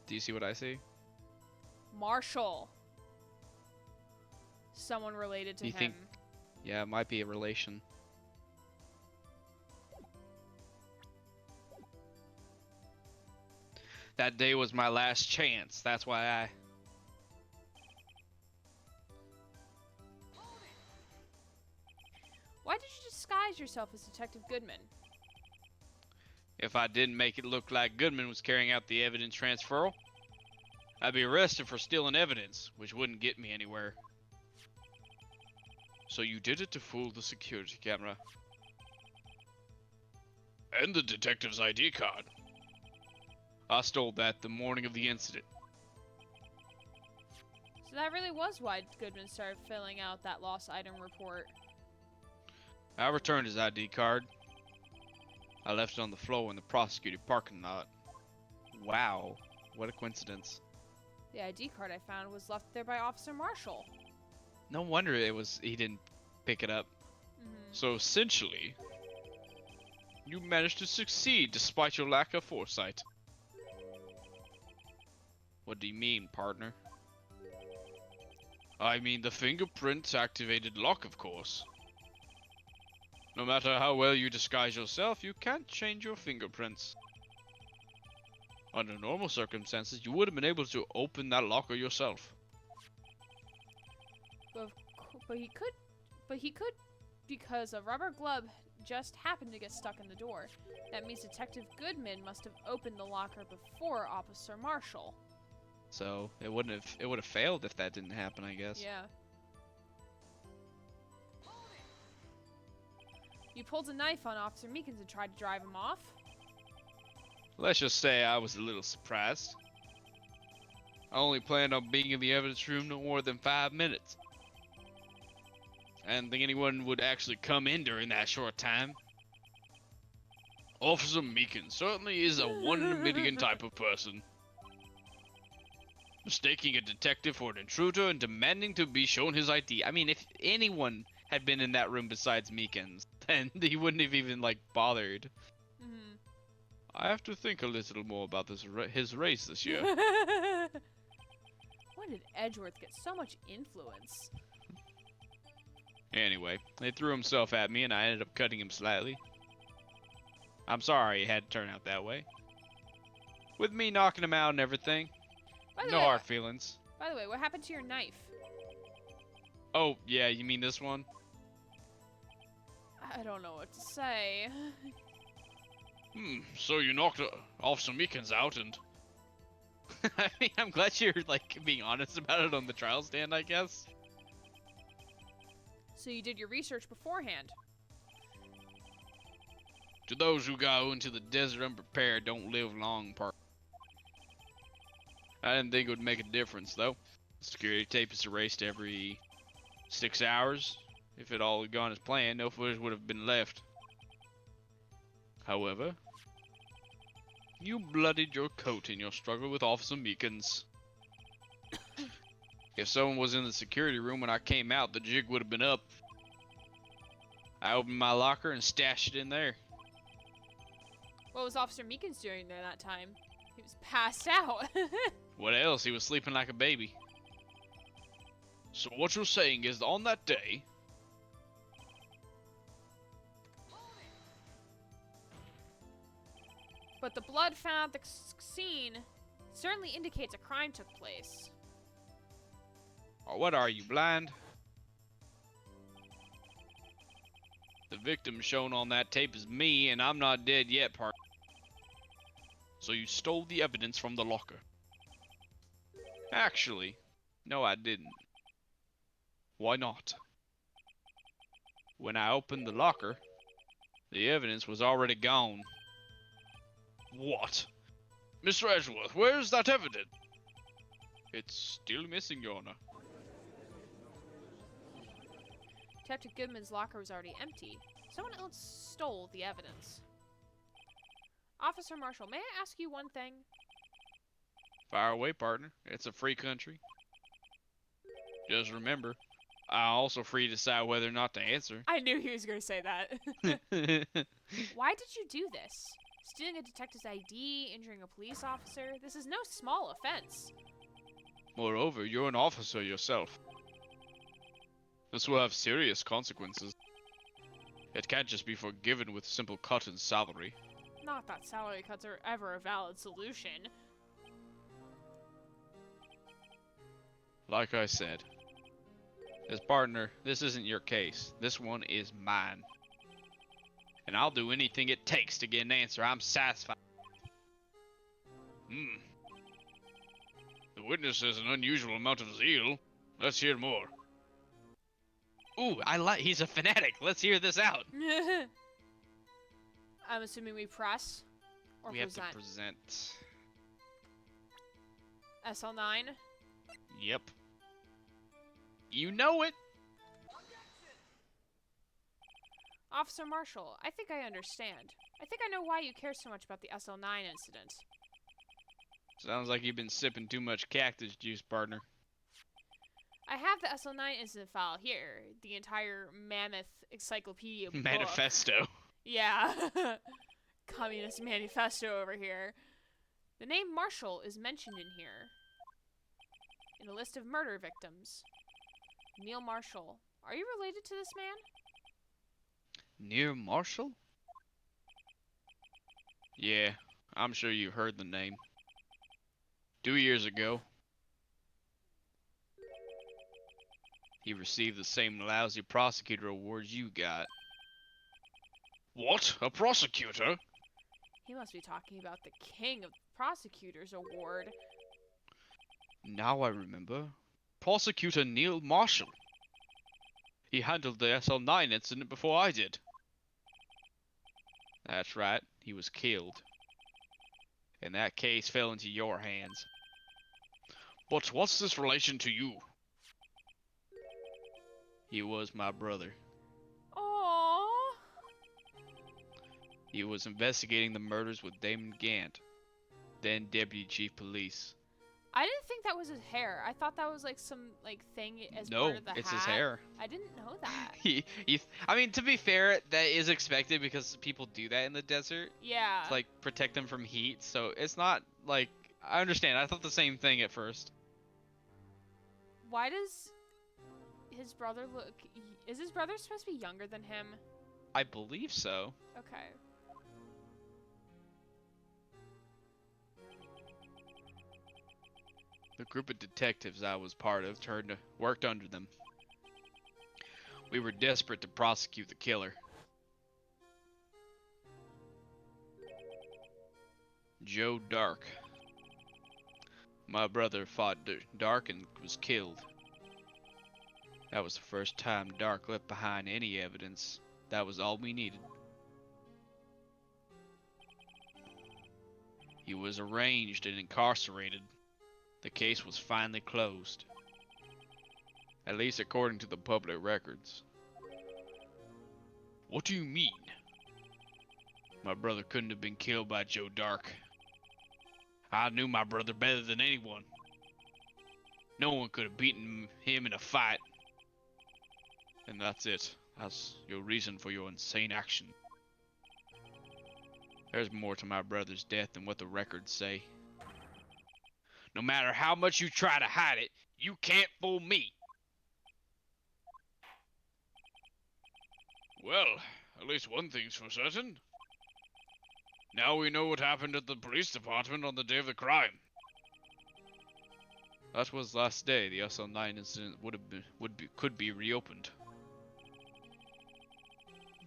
Do you see what I see? Marshall. Someone related to You him. think- Yeah, it might be a relation. That day was my last chance. That's why I... Why did you disguise yourself as Detective Goodman? If I didn't make it look like Goodman was carrying out the evidence transferal, I'd be arrested for stealing evidence, which wouldn't get me anywhere. So you did it to fool the security camera. And the detective's ID card. I stole that the morning of the incident. So that really was why Goodman started filling out that lost item report. I returned his ID card. I left it on the floor in the prosecutor parking lot. Wow, what a coincidence. The ID card I found was left there by Officer Marshall. No wonder he didn't pick it up. Mm-hmm. So essentially, you managed to succeed despite your lack of foresight. What do you mean, partner? I mean the fingerprint activated lock, of course. No matter how well you disguise yourself, you can't change your fingerprints. Under normal circumstances, you would have been able to open that locker yourself. But he could because a rubber glove just happened to get stuck in the door. That means Detective Goodman must have opened the locker before Officer Marshall. So it would have failed if that didn't happen, I guess. Yeah. You pulled a knife on Officer Meekins and tried to drive him off? Let's just say I was a little surprised. I only planned on being in the evidence room no more than 5 minutes. I didn't think anyone would actually come in during that short time. Officer Meekins certainly is a 1 in a million type of person. Mistaking a detective for an intruder and demanding to be shown his ID. I mean, if anyone had been in that room besides Meekins, then he wouldn't have even, like, bothered. Mm-hmm. I have to think a little more about his race this year. When did Edgeworth get so much influence? Anyway, he threw himself at me and I ended up cutting him slightly. I'm sorry it had to turn out that way. With me knocking him out and everything. No hard feelings. By the way, what happened to your knife? Oh, yeah, you mean this one? I don't know what to say. So you knocked Officer Meekins out and... I mean, I'm glad you're, like, being honest about it on the trial stand, I guess. So you did your research beforehand? To those who go into the desert unprepared don't live long, partner. I didn't think it would make a difference, though. Security tape is erased every 6 hours. If it all had gone as planned, no footage would have been left. However, you bloodied your coat in your struggle with Officer Meekins. If someone was in the security room when I came out, the jig would have been up. I opened my locker and stashed it in there. What was Officer Meekins doing there that time? He was passed out. What else? He was sleeping like a baby. So what you're saying is that on that day... But the blood found at the scene certainly indicates a crime took place. Or what are you, blind? The victim shown on that tape is me, and I'm not dead yet, partner. So you stole the evidence from the locker. Actually, no I didn't. Why not? When I opened the locker, the evidence was already gone. What? Mr. Edgeworth, where's that evidence? It's still missing, Your Honor. Detective Goodman's locker was already empty. Someone else stole the evidence. Officer Marshall, may I ask you one thing? Fire away, partner. It's a free country. Just remember, I'm also free to decide whether or not to answer. I knew he was going to say that. Why did you do this? Stealing a detective's ID, injuring a police officer? This is no small offense. Moreover, you're an officer yourself. This will have serious consequences. It can't just be forgiven with simple cut in salary. Not that salary cuts are ever a valid solution. Like I said, as partner, this isn't your case. This one is mine. And I'll do anything it takes to get an answer. I'm satisfied. The witness has an unusual amount of zeal. Let's hear more. Ooh, he's a fanatic. Let's hear this out. I'm assuming we press or We present. have to present. SL9. Yep. You know it. Officer Marshall, I think I understand. I think I know why you care so much about the SL9 incident. Sounds like you've been sipping too much cactus juice, partner. I have the SL9 incident file here. The entire mammoth encyclopedia book. Manifesto. Yeah. Communist manifesto over here. The name Marshall is mentioned in here. In a list of murder victims. Neil Marshall. Are you related to this man? Near Marshall? Yeah, I'm sure you've heard the name. 2 years ago, he received the same lousy prosecutor award you got. What? A prosecutor? He must be talking about the King of Prosecutors Award. Now I remember. Prosecutor Neil Marshall. He handled the SL9 incident before I did. That's right, he was killed. And that case fell into your hands. But what's this relation to you? He was my brother. Aww. He was investigating the murders with Damon Gant, then Deputy Chief Police. I didn't think that was his hair. I thought that was like some thing as No, part of the it's hat. his hair. I didn't know that. I mean, to be fair, that is expected because people do that in the desert. Yeah. To, like, protect them from heat, so it's not, like, I understand. I thought the same thing at first. Why does his brother look... Is his brother supposed to be younger than him? I believe so. Okay. The group of detectives I was part of worked under them. We were desperate to prosecute the killer. Joe Dark. My brother fought Dark and was killed. That was the first time Dark left behind any evidence. That was all we needed. He was arraigned and incarcerated. The case was finally closed. At least according to the public records. What do you mean? My brother couldn't have been killed by Joe Dark. I knew my brother better than anyone. No one could have beaten him in a fight. And that's it. That's your reason for your insane action. There's more to my brother's death than what the records say. No matter how much you try to hide it, you can't fool me. Well, at least one thing's for certain. Now we know what happened at the police department on the day of the crime. That was last day. The SL9 incident could be reopened.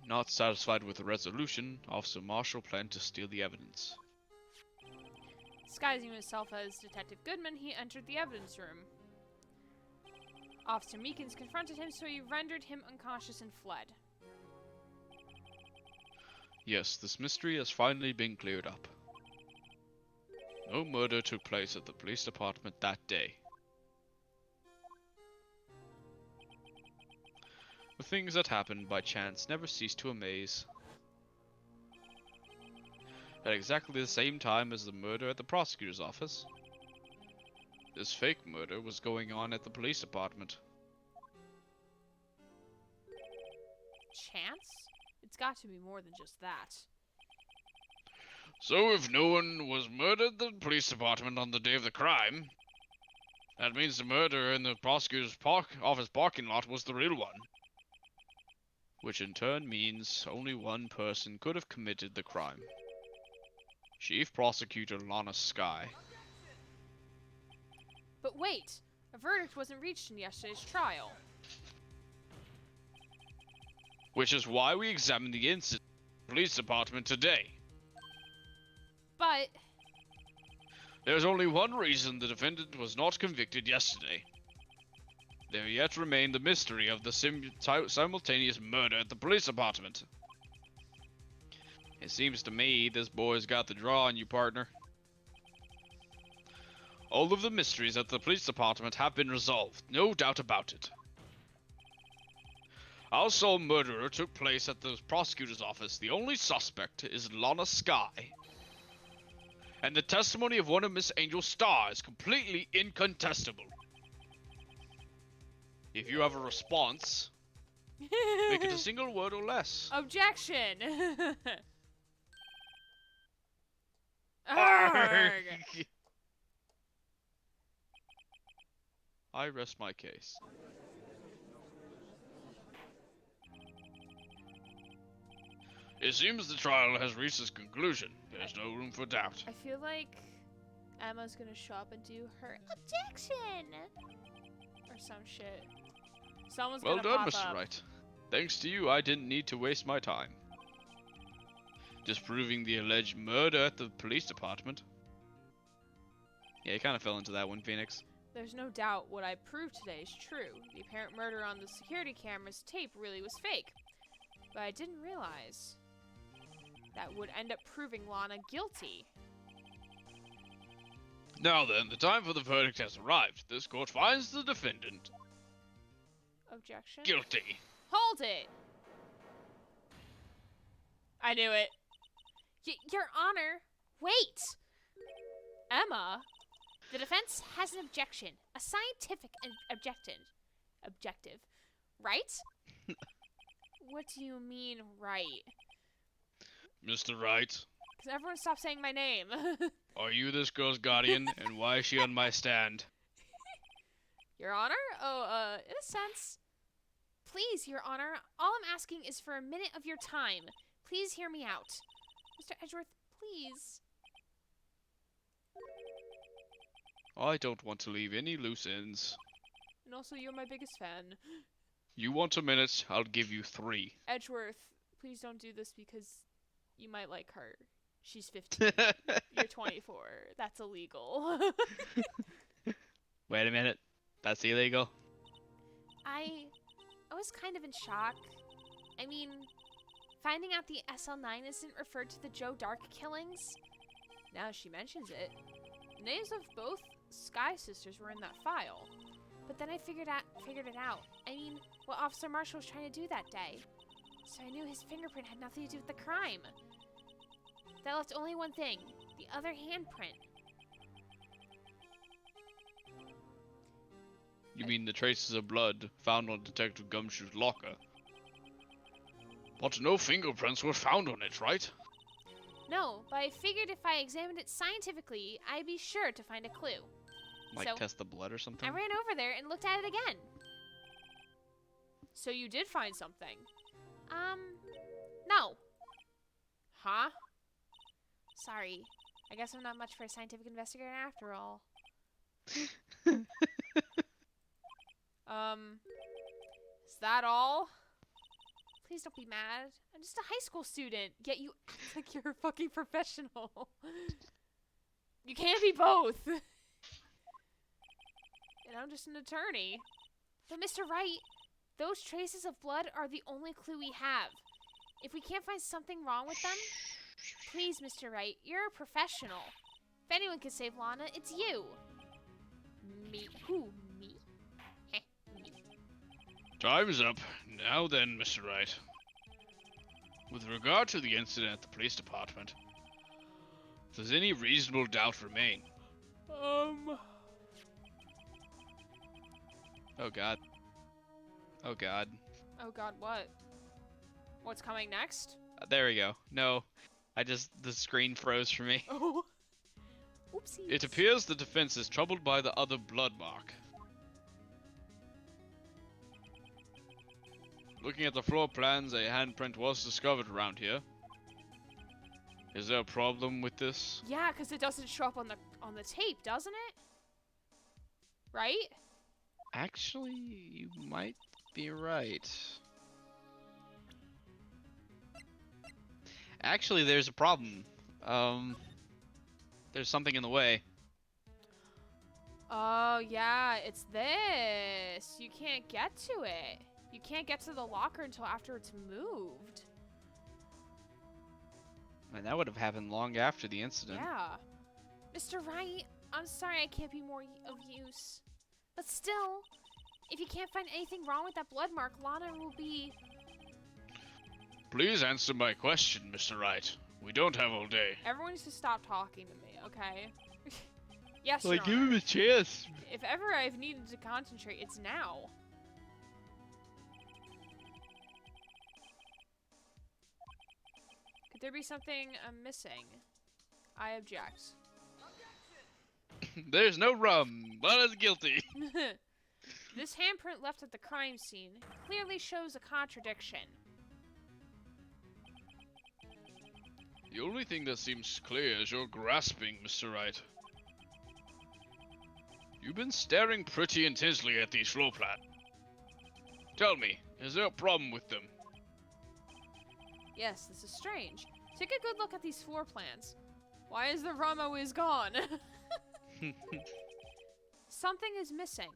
Not satisfied with the resolution, Officer Marshall planned to steal the evidence. Disguising himself as Detective Goodman, he entered the evidence room. Officer Meekins confronted him, so he rendered him unconscious and fled. Yes, this mystery has finally been cleared up. No murder took place at the police department that day. The things that happened by chance never cease to amaze. At exactly the same time as the murder at the prosecutor's office, this fake murder was going on at the police department. Chance? It's got to be more than just that. So if no one was murdered at the police department on the day of the crime, that means the murder in the prosecutor's office parking lot was the real one. Which in turn means only one person could have committed the crime. Chief Prosecutor Lana Skye. But wait! A verdict wasn't reached in yesterday's trial. Which is why we examined the incident at the police department today. But... There's only one reason the defendant was not convicted yesterday. There yet remained the mystery of the simultaneous murder at the police department. It seems to me this boy's got the draw on you, partner. All of the mysteries at the police department have been resolved, no doubt about it. Our sole murderer took place at the prosecutor's office. The only suspect is Lana Skye. And the testimony of one of Miss Angel's stars is completely incontestable. If you have a response, make it a single word or less. Objection! Arrgh. I rest my case. It seems the trial has reached its conclusion. There's no room for doubt. I feel like Emma's gonna show up and do her objection! Or some shit. Someone's Well gonna done, pop Mr. up. Wright. Thanks to you, I didn't need to waste my time. Disproving the alleged murder at the police department. Yeah, you kind of fell into that one, Phoenix. There's no doubt what I proved today is true. The apparent murder on the security camera's tape really was fake. But I didn't realize that would end up proving Lana guilty. Now then, the time for the verdict has arrived. This court finds the defendant Objection? guilty. Hold it! I knew it. Your Honor, wait! Emma, the defense has an objection. A scientific objective. Right? What do you mean, right? Mr. Wright, Because everyone stop saying my name. are you this girl's guardian, and why is she on my stand? Your Honor? Oh, in a sense. Please, Your Honor, all I'm asking is for a minute of your time. Please hear me out. Mr. Edgeworth, please. I don't want to leave any loose ends. And also, you're my biggest fan. You want a minute, I'll give you 3. Edgeworth, please don't do this because you might like her. She's 15. You're 24. That's illegal. Wait a minute. That's illegal? I was kind of in shock. I mean, finding out the SL9 isn't referred to the Joe Dark killings, Now she mentions it. The names of both Sky Sisters were in that file. But then I figured it out. I mean, what Officer Marshall was trying to do that day. So I knew his fingerprint had nothing to do with the crime. That left only one thing. The other handprint. You mean the traces of blood found on Detective Gumshoe's locker? But no fingerprints were found on it, right? No, but I figured if I examined it scientifically, I'd be sure to find a clue. Like So, test the blood or something? I ran over there and looked at it again. So you did find something? No. Huh? Sorry. I guess I'm not much for a scientific investigator after all. Is that all? Please don't be mad. I'm just a high school student, yet you act like you're a fucking professional. You can't be both. And I'm just an attorney. But Mr. Wright, those traces of blood are the only clue we have. If we can't find something wrong with them, please, Mr. Wright, you're a professional. If anyone can save Lana, it's you. Me? Who? Me? Heh, me. Time's up. Now then, Mr. Wright. With regard to the incident at the police department, does any reasonable doubt remain? Oh God. Oh God. Oh God, what? What's coming next? There we go. No. The screen froze for me. Oh. Oopsies. It appears the defense is troubled by the other blood mark. Looking at the floor plans, a handprint was discovered around here. Is there a problem with this? Yeah, because it doesn't show up on the tape, doesn't it? Right? Actually, you might be right. Actually, there's a problem. There's something in the way. Oh, yeah, it's this. You can't get to it. You can't get to the locker until after it's moved. And that would have happened long after the incident. Yeah. Mr. Wright, I'm sorry I can't be more of use. But still, if you can't find anything wrong with that blood mark, Lana will be... Please answer my question, Mr. Wright. We don't have all day. Everyone needs to stop talking to me, okay? Yes, Like, Your give Honor. him a chance. If ever I've needed to concentrate, it's now. Could there be something I'm missing? I object. There's no rum. Lana's guilty. This handprint left at the crime scene clearly shows a contradiction. The only thing that seems clear is your grasping, Mr. Wright. You've been staring pretty intensely at these floor plans. Tell me, is there a problem with them? Yes, this is strange. Take a good look at these floor plans. Why is the rum always gone? Something is missing.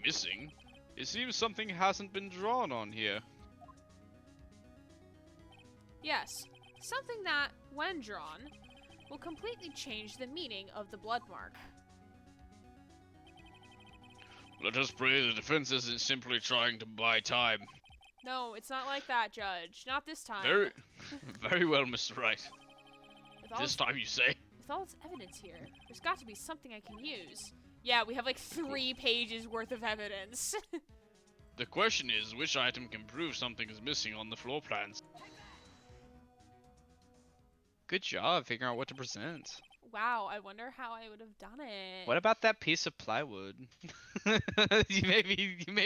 Missing? It seems something hasn't been drawn on here. Yes, something that, when drawn, will completely change the meaning of the blood mark. Let us pray the defense isn't simply trying to buy time. No, it's not like that, Judge. Not this time. Very well, Mr. Wright. With all This time you say. With all this evidence here, there's got to be something I can use. Yeah, we have like 3 pages worth of evidence. The question is, which item can prove something is missing on the floor plans? Good job figuring out what to present. Wow, I wonder how I would have done it. What about that piece of plywood? you may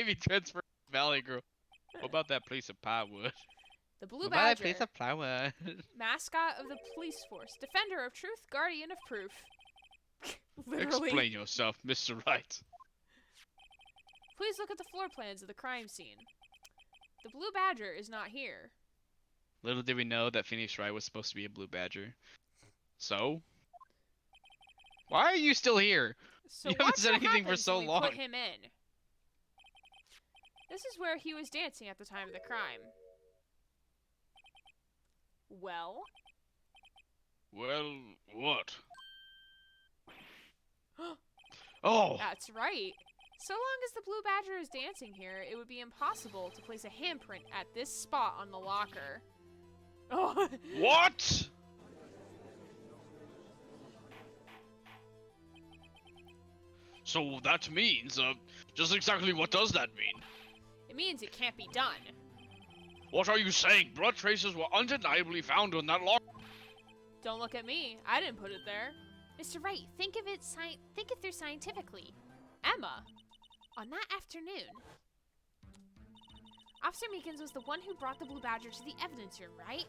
be transferred to Valley Girl. What about that piece of plywood? The Blue What about that Badger, piece of plywood? mascot of the police force, defender of truth, guardian of proof. Literally. Explain yourself, Mr. Wright. Please look at the floor plans of the crime scene. The Blue Badger is not here. Little did we know that Phoenix Wright was supposed to be a blue badger. So? Why are you still here? So You haven't watch said what anything for happens so when we long. Put him in. This is where he was dancing at the time of the crime. Well, Well, what? Oh! That's right. So long as the blue badger is dancing here, it would be impossible to place a handprint at this spot on the locker. Oh. What? So that means, just exactly what does that mean? It means it can't be done. What are you saying? Blood traces were undeniably found on that locker. Don't look at me. I didn't put it there. Mr. Wright, think of it through scientifically. Emma, on that afternoon, Officer Meekins was the one who brought the blue badger to the evidence room, right?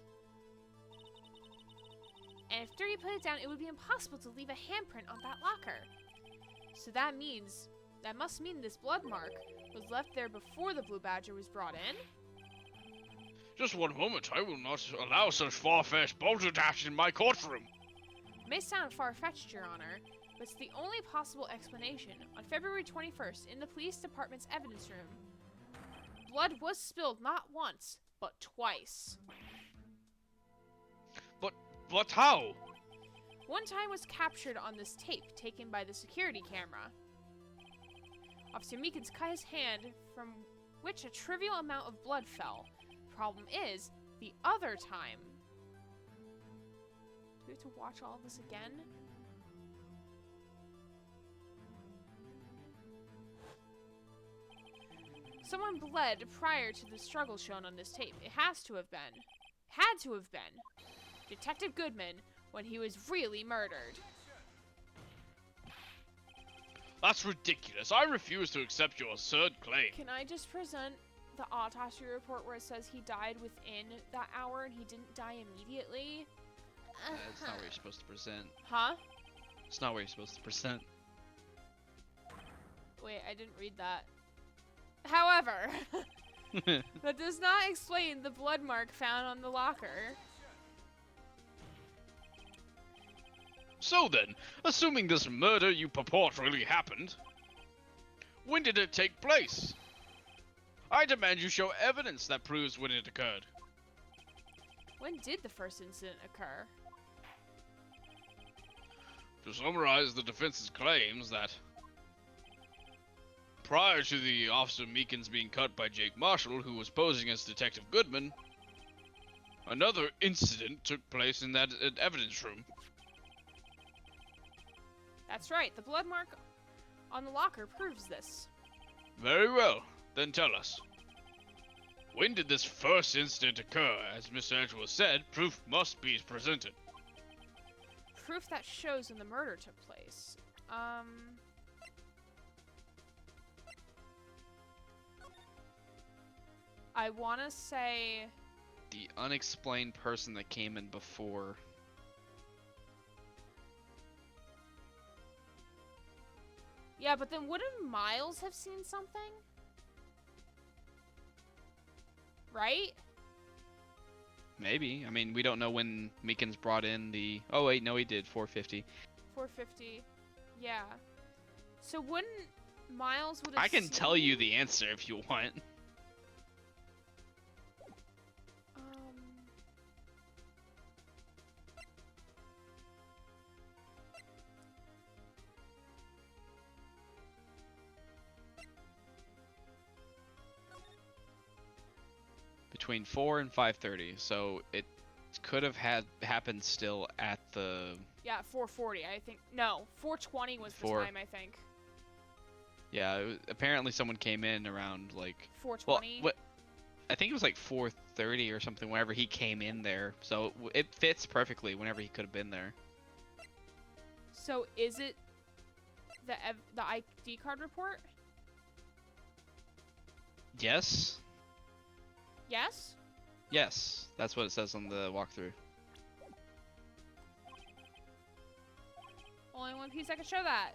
And after he put it down, it would be impossible to leave a handprint on that locker. So that must mean this blood mark was left there before the blue badger was brought in. Just one moment. I will not allow such far-fetched balderdash in my courtroom. It may sound far-fetched, Your Honor, but it's the only possible explanation. On February 21st, in the police department's evidence room, blood was spilled not once, but twice. But how? One time was captured on this tape taken by the security camera. Officer Meekins cut his hand, from which a trivial amount of blood fell. Problem is, the other time... Do we have to watch all this again? Someone bled prior to the struggle shown on this tape. It has to have been. Had to have been. Detective Goodman, when he was really murdered. That's ridiculous. I refuse to accept your absurd claim. Can I just present the autopsy report where it says he died within that hour and he didn't die immediately? That's not what you're supposed to present. Huh? It's not what you're supposed to present. Wait, I didn't read that. However, that does not explain the blood mark found on the locker. So then, assuming this murder you purport really happened, when did it take place? I demand you show evidence that proves when it occurred. When did the first incident occur? To summarize the defense's claims that prior to the Officer Meekins being cut by Jake Marshall, who was posing as Detective Goodman, another incident took place in that evidence room. That's right, the blood mark on the locker proves this. Very well, then tell us. When did this first incident occur? As Mr. Edgeworth said, proof must be presented. Proof that shows when the murder took place. I want to say... The unexplained person that came in before. Yeah, but then wouldn't Miles have seen something? Right? Maybe. I mean, we don't know when Meekins brought in the... Oh, wait, no, he did. 450. 450. Yeah. So wouldn't Miles would have I can seen... tell you the answer if you want. Between 4 and 5:30, so it could have happened still at the... Yeah, 4:40, I think. No, 4:20 was the time, I think. Yeah, apparently someone came in around, like... 4:20? Well, I think it was like 4:30 or something whenever he came in there, so it fits perfectly whenever he could have been there. So is it the ID card report? Yes? Yes? Yes, that's what it says on the walkthrough. Only one piece I can show that.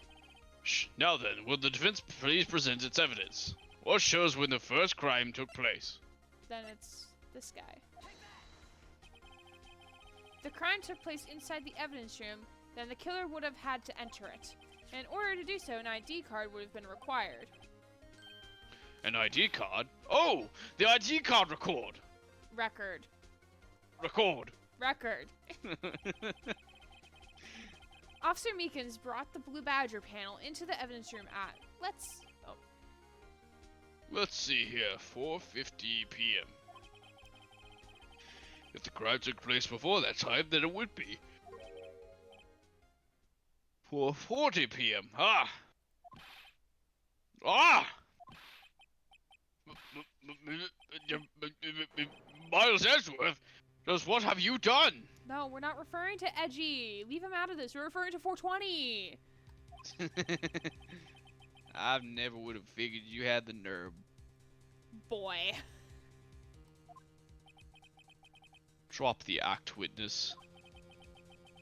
Shh. Now then, will the defense please present its evidence? What shows when the first crime took place? Then it's this guy. The crime took place inside the evidence room, then the killer would have had to enter it. And in order to do so, an ID card would have been required. An ID card? Oh, the ID card record. Record. Record. Record. Officer Meekins brought the Blue Badger panel into the evidence room at, Let's see here, 4:50 p.m. If the crime took place before that time, then it would be 4:40 p.m. Miles Edgeworth, just what have you done? No, we're not referring to Edgy. Leave him out of this. We're referring to 420. I never would have figured you had the nerve. Boy. Drop the act, witness.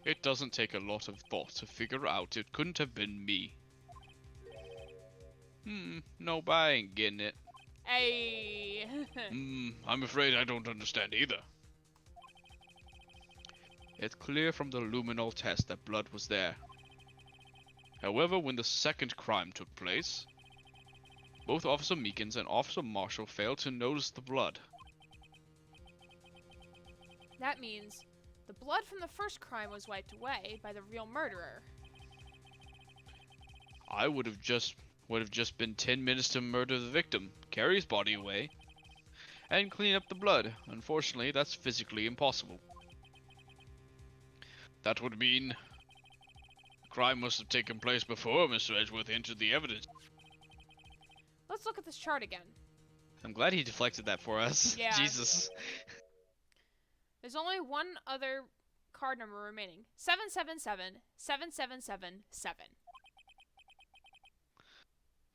It doesn't take a lot of thought to figure out it couldn't have been me. No, but I ain't getting it. Hey. I'm afraid I don't understand either. It's clear from the luminol test that blood was there. However, when the second crime took place, both Officer Meekins and Officer Marshall failed to notice the blood. That means the blood from the first crime was wiped away by the real murderer. I would have just been 10 minutes to murder the victim, carry his body away, and clean up the blood. Unfortunately, that's physically impossible. That would mean the crime must have taken place before Mr. Edgeworth entered the evidence. Let's look at this chart again. I'm glad he deflected that for us. Yeah. Jesus. There's only one other card number remaining. 777 7777.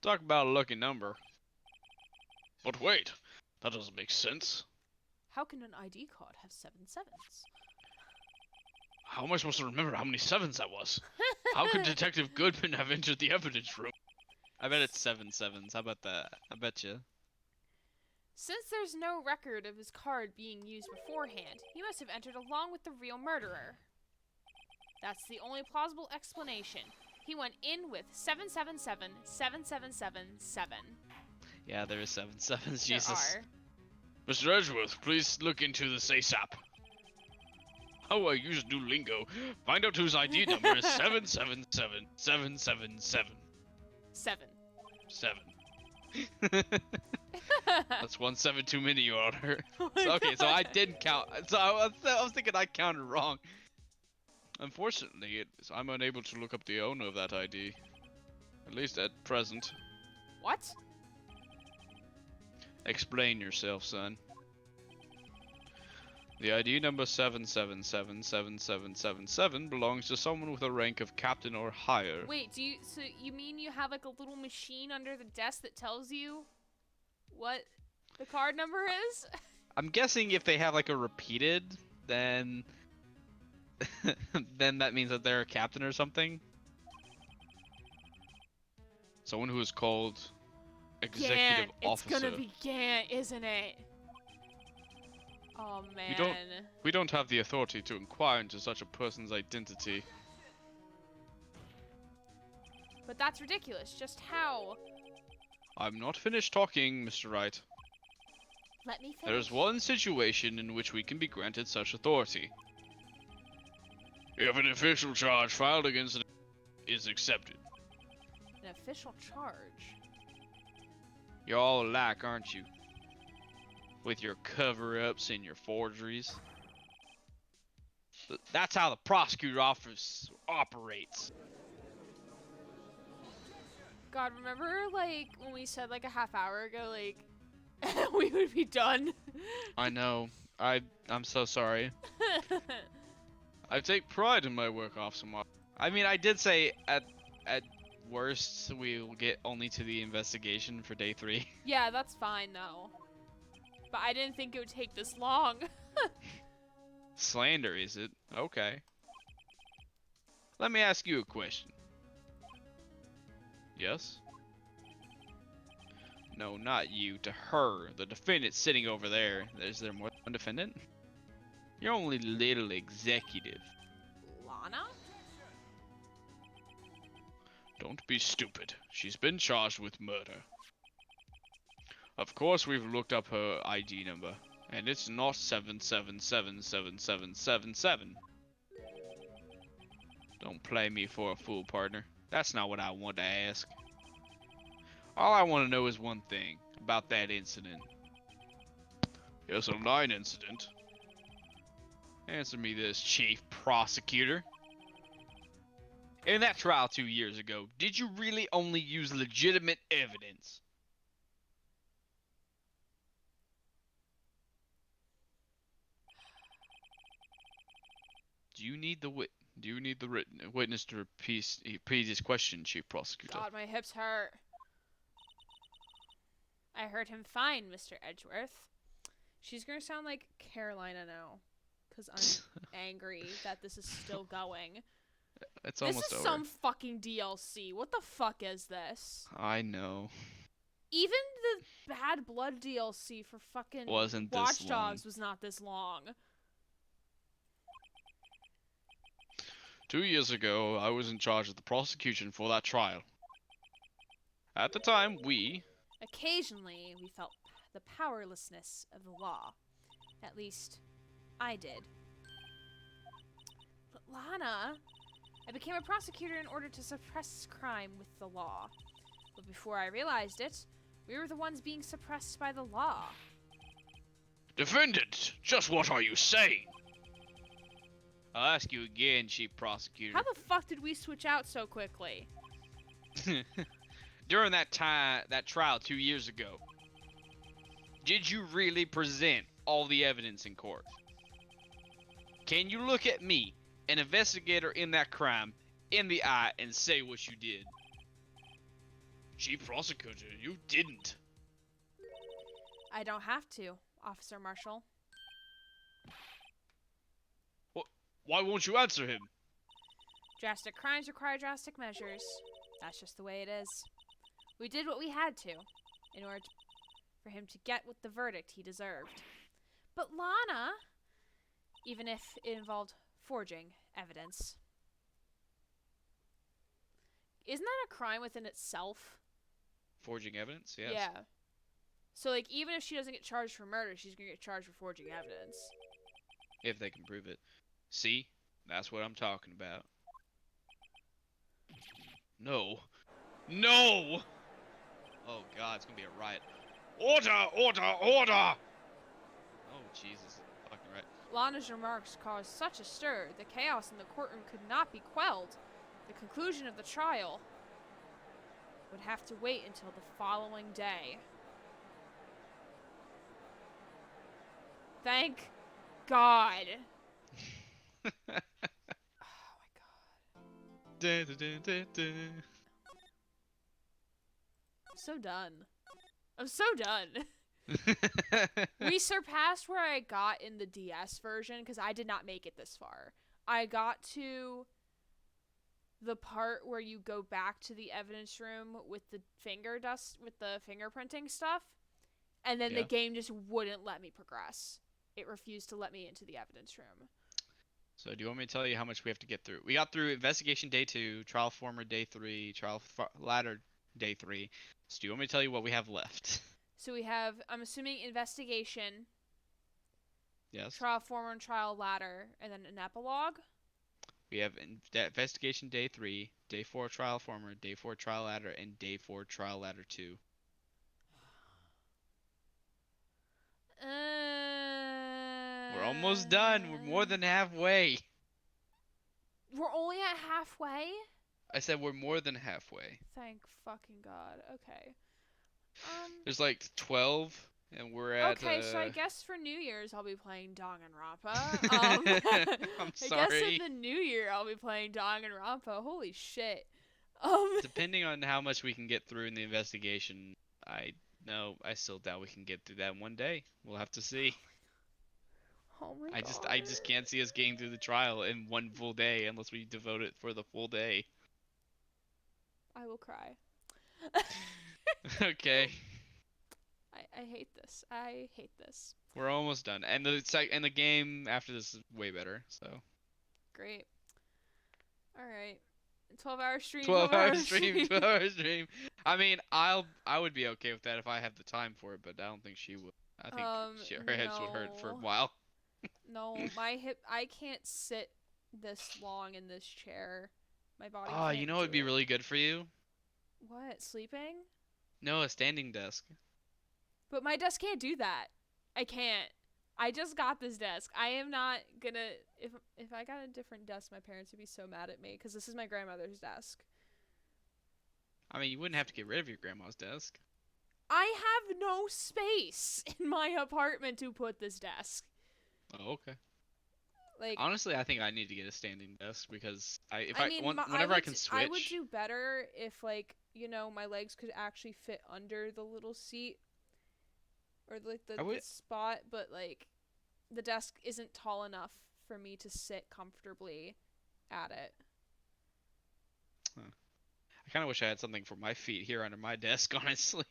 Talk about a lucky number. But wait, that doesn't make sense. How can an ID card have 7 sevens? How am I supposed to remember how many sevens that was? How could Detective Goodman have entered the evidence room? I bet it's 7 sevens. How about that? I bet you. Since there's no record of his card being used beforehand, he must have entered along with the real murderer. That's the only plausible explanation. He went in with 777 7777. Yeah, there is 7 sevens. There Jesus. are. Mr. Edgeworth, please look into this ASAP. How I use new lingo. Find out whose ID number is 777 777. 7. 7. That's 1 7 too many, Your Honor. Oh my Okay, so God. I did count. So I was thinking I counted wrong. Unfortunately, I'm unable to look up the owner of that ID. At least at present. What? Explain yourself, son. The ID number 7777777 belongs to someone with a rank of captain or higher. Wait, so you mean you have like a little machine under the desk that tells you what the card number is? I'm guessing if they have like a repeated, then then that means that they're a captain or something. Someone who is called executive Gant. officer. It's gonna be Gant, isn't it? Oh man. We don't have the authority to inquire into such a person's identity. But that's ridiculous. Just how? I'm not finished talking, Mr. Wright. Let me finish. There's one situation in which we can be granted such authority. If an official charge filed against it is accepted. An official charge. You're all alike, aren't you? With your cover-ups and your forgeries. That's how the prosecutor office operates. God, remember like when we said like a half hour ago, like we would be done? I know. I'm so sorry. I take pride in my work, Officer Mark. I mean, I did say at worst we will get only to the investigation for day 3. Yeah, that's fine though. But I didn't think it would take this long. Slander, is it? Okay. Let me ask you a question. Yes? No, not you. To her, the defendant sitting over there. Is there more than one defendant? You're only little executive. Lana? Don't be stupid. She's been charged with murder. Of course, we've looked up her ID number, and it's not 7777777. Don't play me for a fool, partner. That's not what I want to ask. All I want to know is one thing about that incident. SO9 incident. Answer me this, Chief Prosecutor. In that trial 2 years ago, did you really only use legitimate evidence? Do you need the witness to repeat his question, Chief Prosecutor? God, my hips hurt. I heard him fine, Mr. Edgeworth. She's gonna sound like Carolina now, because I'm angry that this is still going. It's This almost is over. some fucking DLC. What the fuck is this? I know. Even the Bad Blood DLC for fucking Wasn't this Watch long. Dogs was not this long. 2 years ago, I was in charge of the prosecution for that trial. At the time, Occasionally, we felt the powerlessness of the law. At least, I did. But Lana, I became a prosecutor in order to suppress crime with the law. But before I realized it, we were the ones being suppressed by the law. Defendant, just what are you saying? I'll ask you again, Chief Prosecutor. How the fuck did we switch out so quickly? During that trial 2 years ago, did you really present all the evidence in court? Can you look at me, an investigator in that crime, in the eye and say what you did? Chief Prosecutor, you didn't. I don't have to, Officer Marshall. Why won't you answer him? Drastic crimes require drastic measures. That's just the way it is. We did what we had to, in order for him to get with the verdict he deserved. But Lana, even if it involved forging evidence, isn't that a crime within itself? Forging evidence? Yes. Yeah. So, like, even if she doesn't get charged for murder, she's gonna get charged for forging evidence. If they can prove it. See? That's what I'm talking about. No. No! Oh god, it's gonna be a riot. Order! Order! Order! Oh, Jesus. Fucking right. Lana's remarks caused such a stir, the chaos in the courtroom could not be quelled. The conclusion of the trial would have to wait until the following day. Thank God. Oh my God. Dun, dun, dun, dun, I'm so done. I'm so done. dun. We surpassed where I got in the DS version because I did not make it this far. I got to the part where you go back to the evidence room with the fingerprinting stuff, and then the Yeah. game just wouldn't let me progress. It refused to let me into the evidence room. So do you want me to tell you how much we have to get through? We got through investigation day 2, trial former day 3, ladder day 3. So do you want me to tell you what we have left? So we have, I'm assuming, investigation, Yes. trial former and trial ladder, and then an epilogue. We have investigation day 3, day 4 trial former, day 4 trial ladder, and day 4 trial ladder 2. We're almost done. We're more than halfway. We're only at halfway? I said we're more than halfway. Thank fucking God. Okay. There's like 12, and we're at. Okay, so I guess for New Year's I'll be playing Danganronpa. I'm I guess sorry. in the new year I'll be playing Danganronpa. Holy shit. Depending on how much we can get through in the investigation, I still doubt we can get through that in one day. We'll have to see. Oh my I God. just can't see us getting through the trial in one full day unless we devote it for the full day. I will cry. Okay. I hate this. I hate this. We're almost done. And the game after this is way better, so. Great. Alright. 12-hour stream. 12-hour stream, 12-hour stream. I mean, I would be okay with that if I have the time for it, but I don't think she would. I think her heads would hurt for a no. while. No, my hip. I can't sit this long in this chair. My body Oh, can't you know what would do be it. really good for you? What? Sleeping? No, a standing desk. But my desk can't do that. I can't. I just got this desk. I am not gonna. If I got a different desk, my parents would be so mad at me because this is my grandmother's desk. I mean, you wouldn't have to get rid of your grandma's desk. I have no space in my apartment to put this desk. Oh, okay. Like, Honestly, I think I need to get a standing desk because I mean, whenever I can switch. I would do better if, like, you know, my legs could actually fit under the little seat or like the spot, but like the desk isn't tall enough for me to sit comfortably at it. I kind of wish I had something for my feet here under my desk, honestly.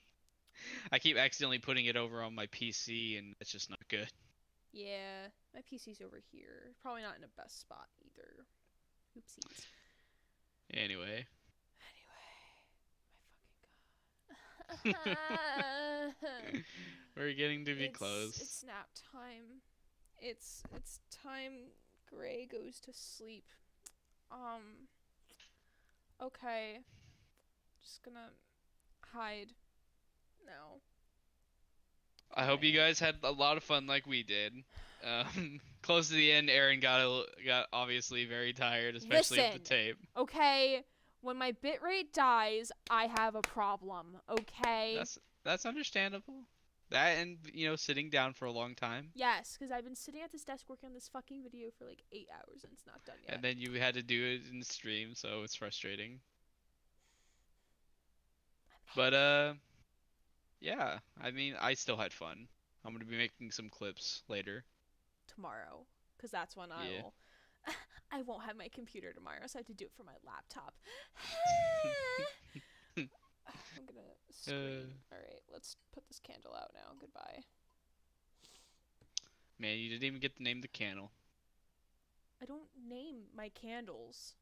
I keep accidentally putting it over on my PC, and it's just not good. Yeah, my PC's over here. Probably not in the best spot either. Oopsies. Anyway. My fucking god. We're getting to be close. It's nap time. It's time Gray goes to sleep. Okay. Just gonna hide now. I hope you guys had a lot of fun like we did. Close to the end, Aaron got obviously very tired, especially with the tape. Okay, when my bitrate dies, I have a problem. Okay. That's understandable. That and sitting down for a long time. Yes, because I've been sitting at this desk working on this fucking video for like 8 hours and it's not done yet. And then you had to do it in stream, so it's frustrating. But yeah, I mean, I still had fun. I'm gonna be making some clips later. Tomorrow, because that's when I won't have my computer tomorrow, so I have to do it from my laptop. I'm gonna scream. Alright, let's put this candle out now. Goodbye. Man, you didn't even get to name the candle. I don't name my candles.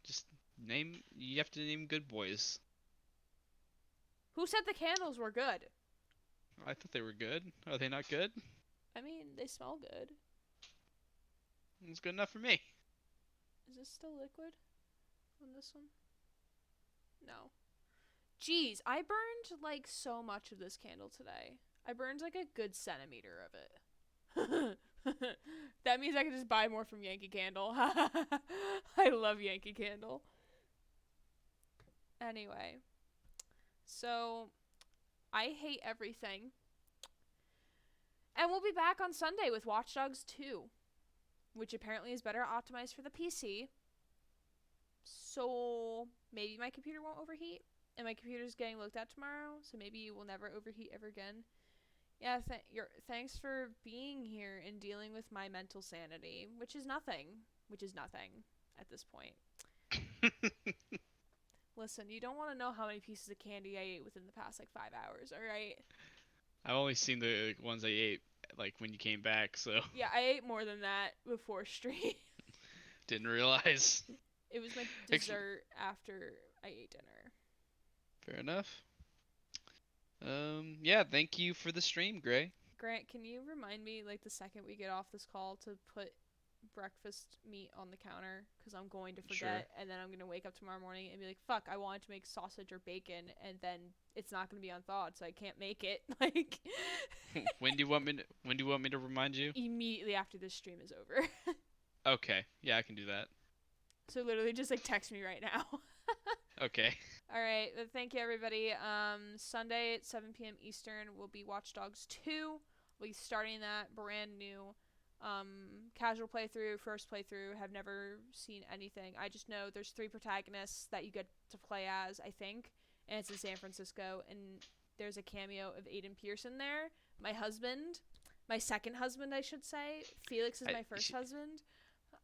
Just name. You have to name good boys. Who said the candles were good? I thought they were good. Are they not good? I mean, they smell good. It's good enough for me. Is this still liquid on this one? No. Jeez, I burned like so much of this candle today. I burned like a good centimeter of it. That means I can just buy more from Yankee Candle. I love Yankee Candle. Anyway. So, I hate everything. And we'll be back on Sunday with Watch Dogs 2, which apparently is better optimized for the PC. So, maybe my computer won't overheat. And my computer's getting looked at tomorrow, so maybe you will never overheat ever again. Yeah, thanks for being here and dealing with my mental sanity, which is nothing at this point. Listen, you don't want to know how many pieces of candy I ate within the past, like, 5 hours, alright? I've only seen the ones I ate, like, when you came back, so... Yeah, I ate more than that before stream. Didn't realize. It was my dessert after I ate dinner. Fair enough. Yeah, thank you for the stream, Gray. Grant, can you remind me, like, the second we get off this call to put breakfast meat on the counter? Because I'm going to forget, Sure. and then I'm going to wake up tomorrow morning and be like, fuck, I wanted to make sausage or bacon, and then it's not going to be unthawed, so I can't make it. Like, When do you want me to remind you? immediately after this stream is over. Okay, yeah, I can do that. So literally just, like, text me right now. Okay. All right, thank you, everybody. Sunday at 7 p.m. Eastern will be Watch Dogs 2. We'll be starting that brand new casual playthrough, first playthrough. Have never seen anything. I just know there's 3 protagonists that you get to play as, I think, and it's in San Francisco, and there's a cameo of Aiden Pearson there. My husband, my second husband, I should say. Felix is my first husband.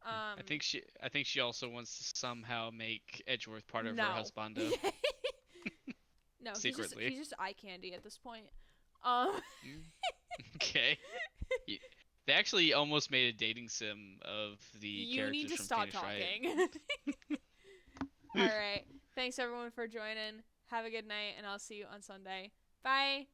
I think she also wants to somehow make Edgeworth part of her husbando. No, secretly. He's just eye candy at this point. Okay. They actually almost made a dating sim of the characters from You need to stop talking. All right. Thanks everyone for joining. Have a good night, and I'll see you on Sunday. Bye.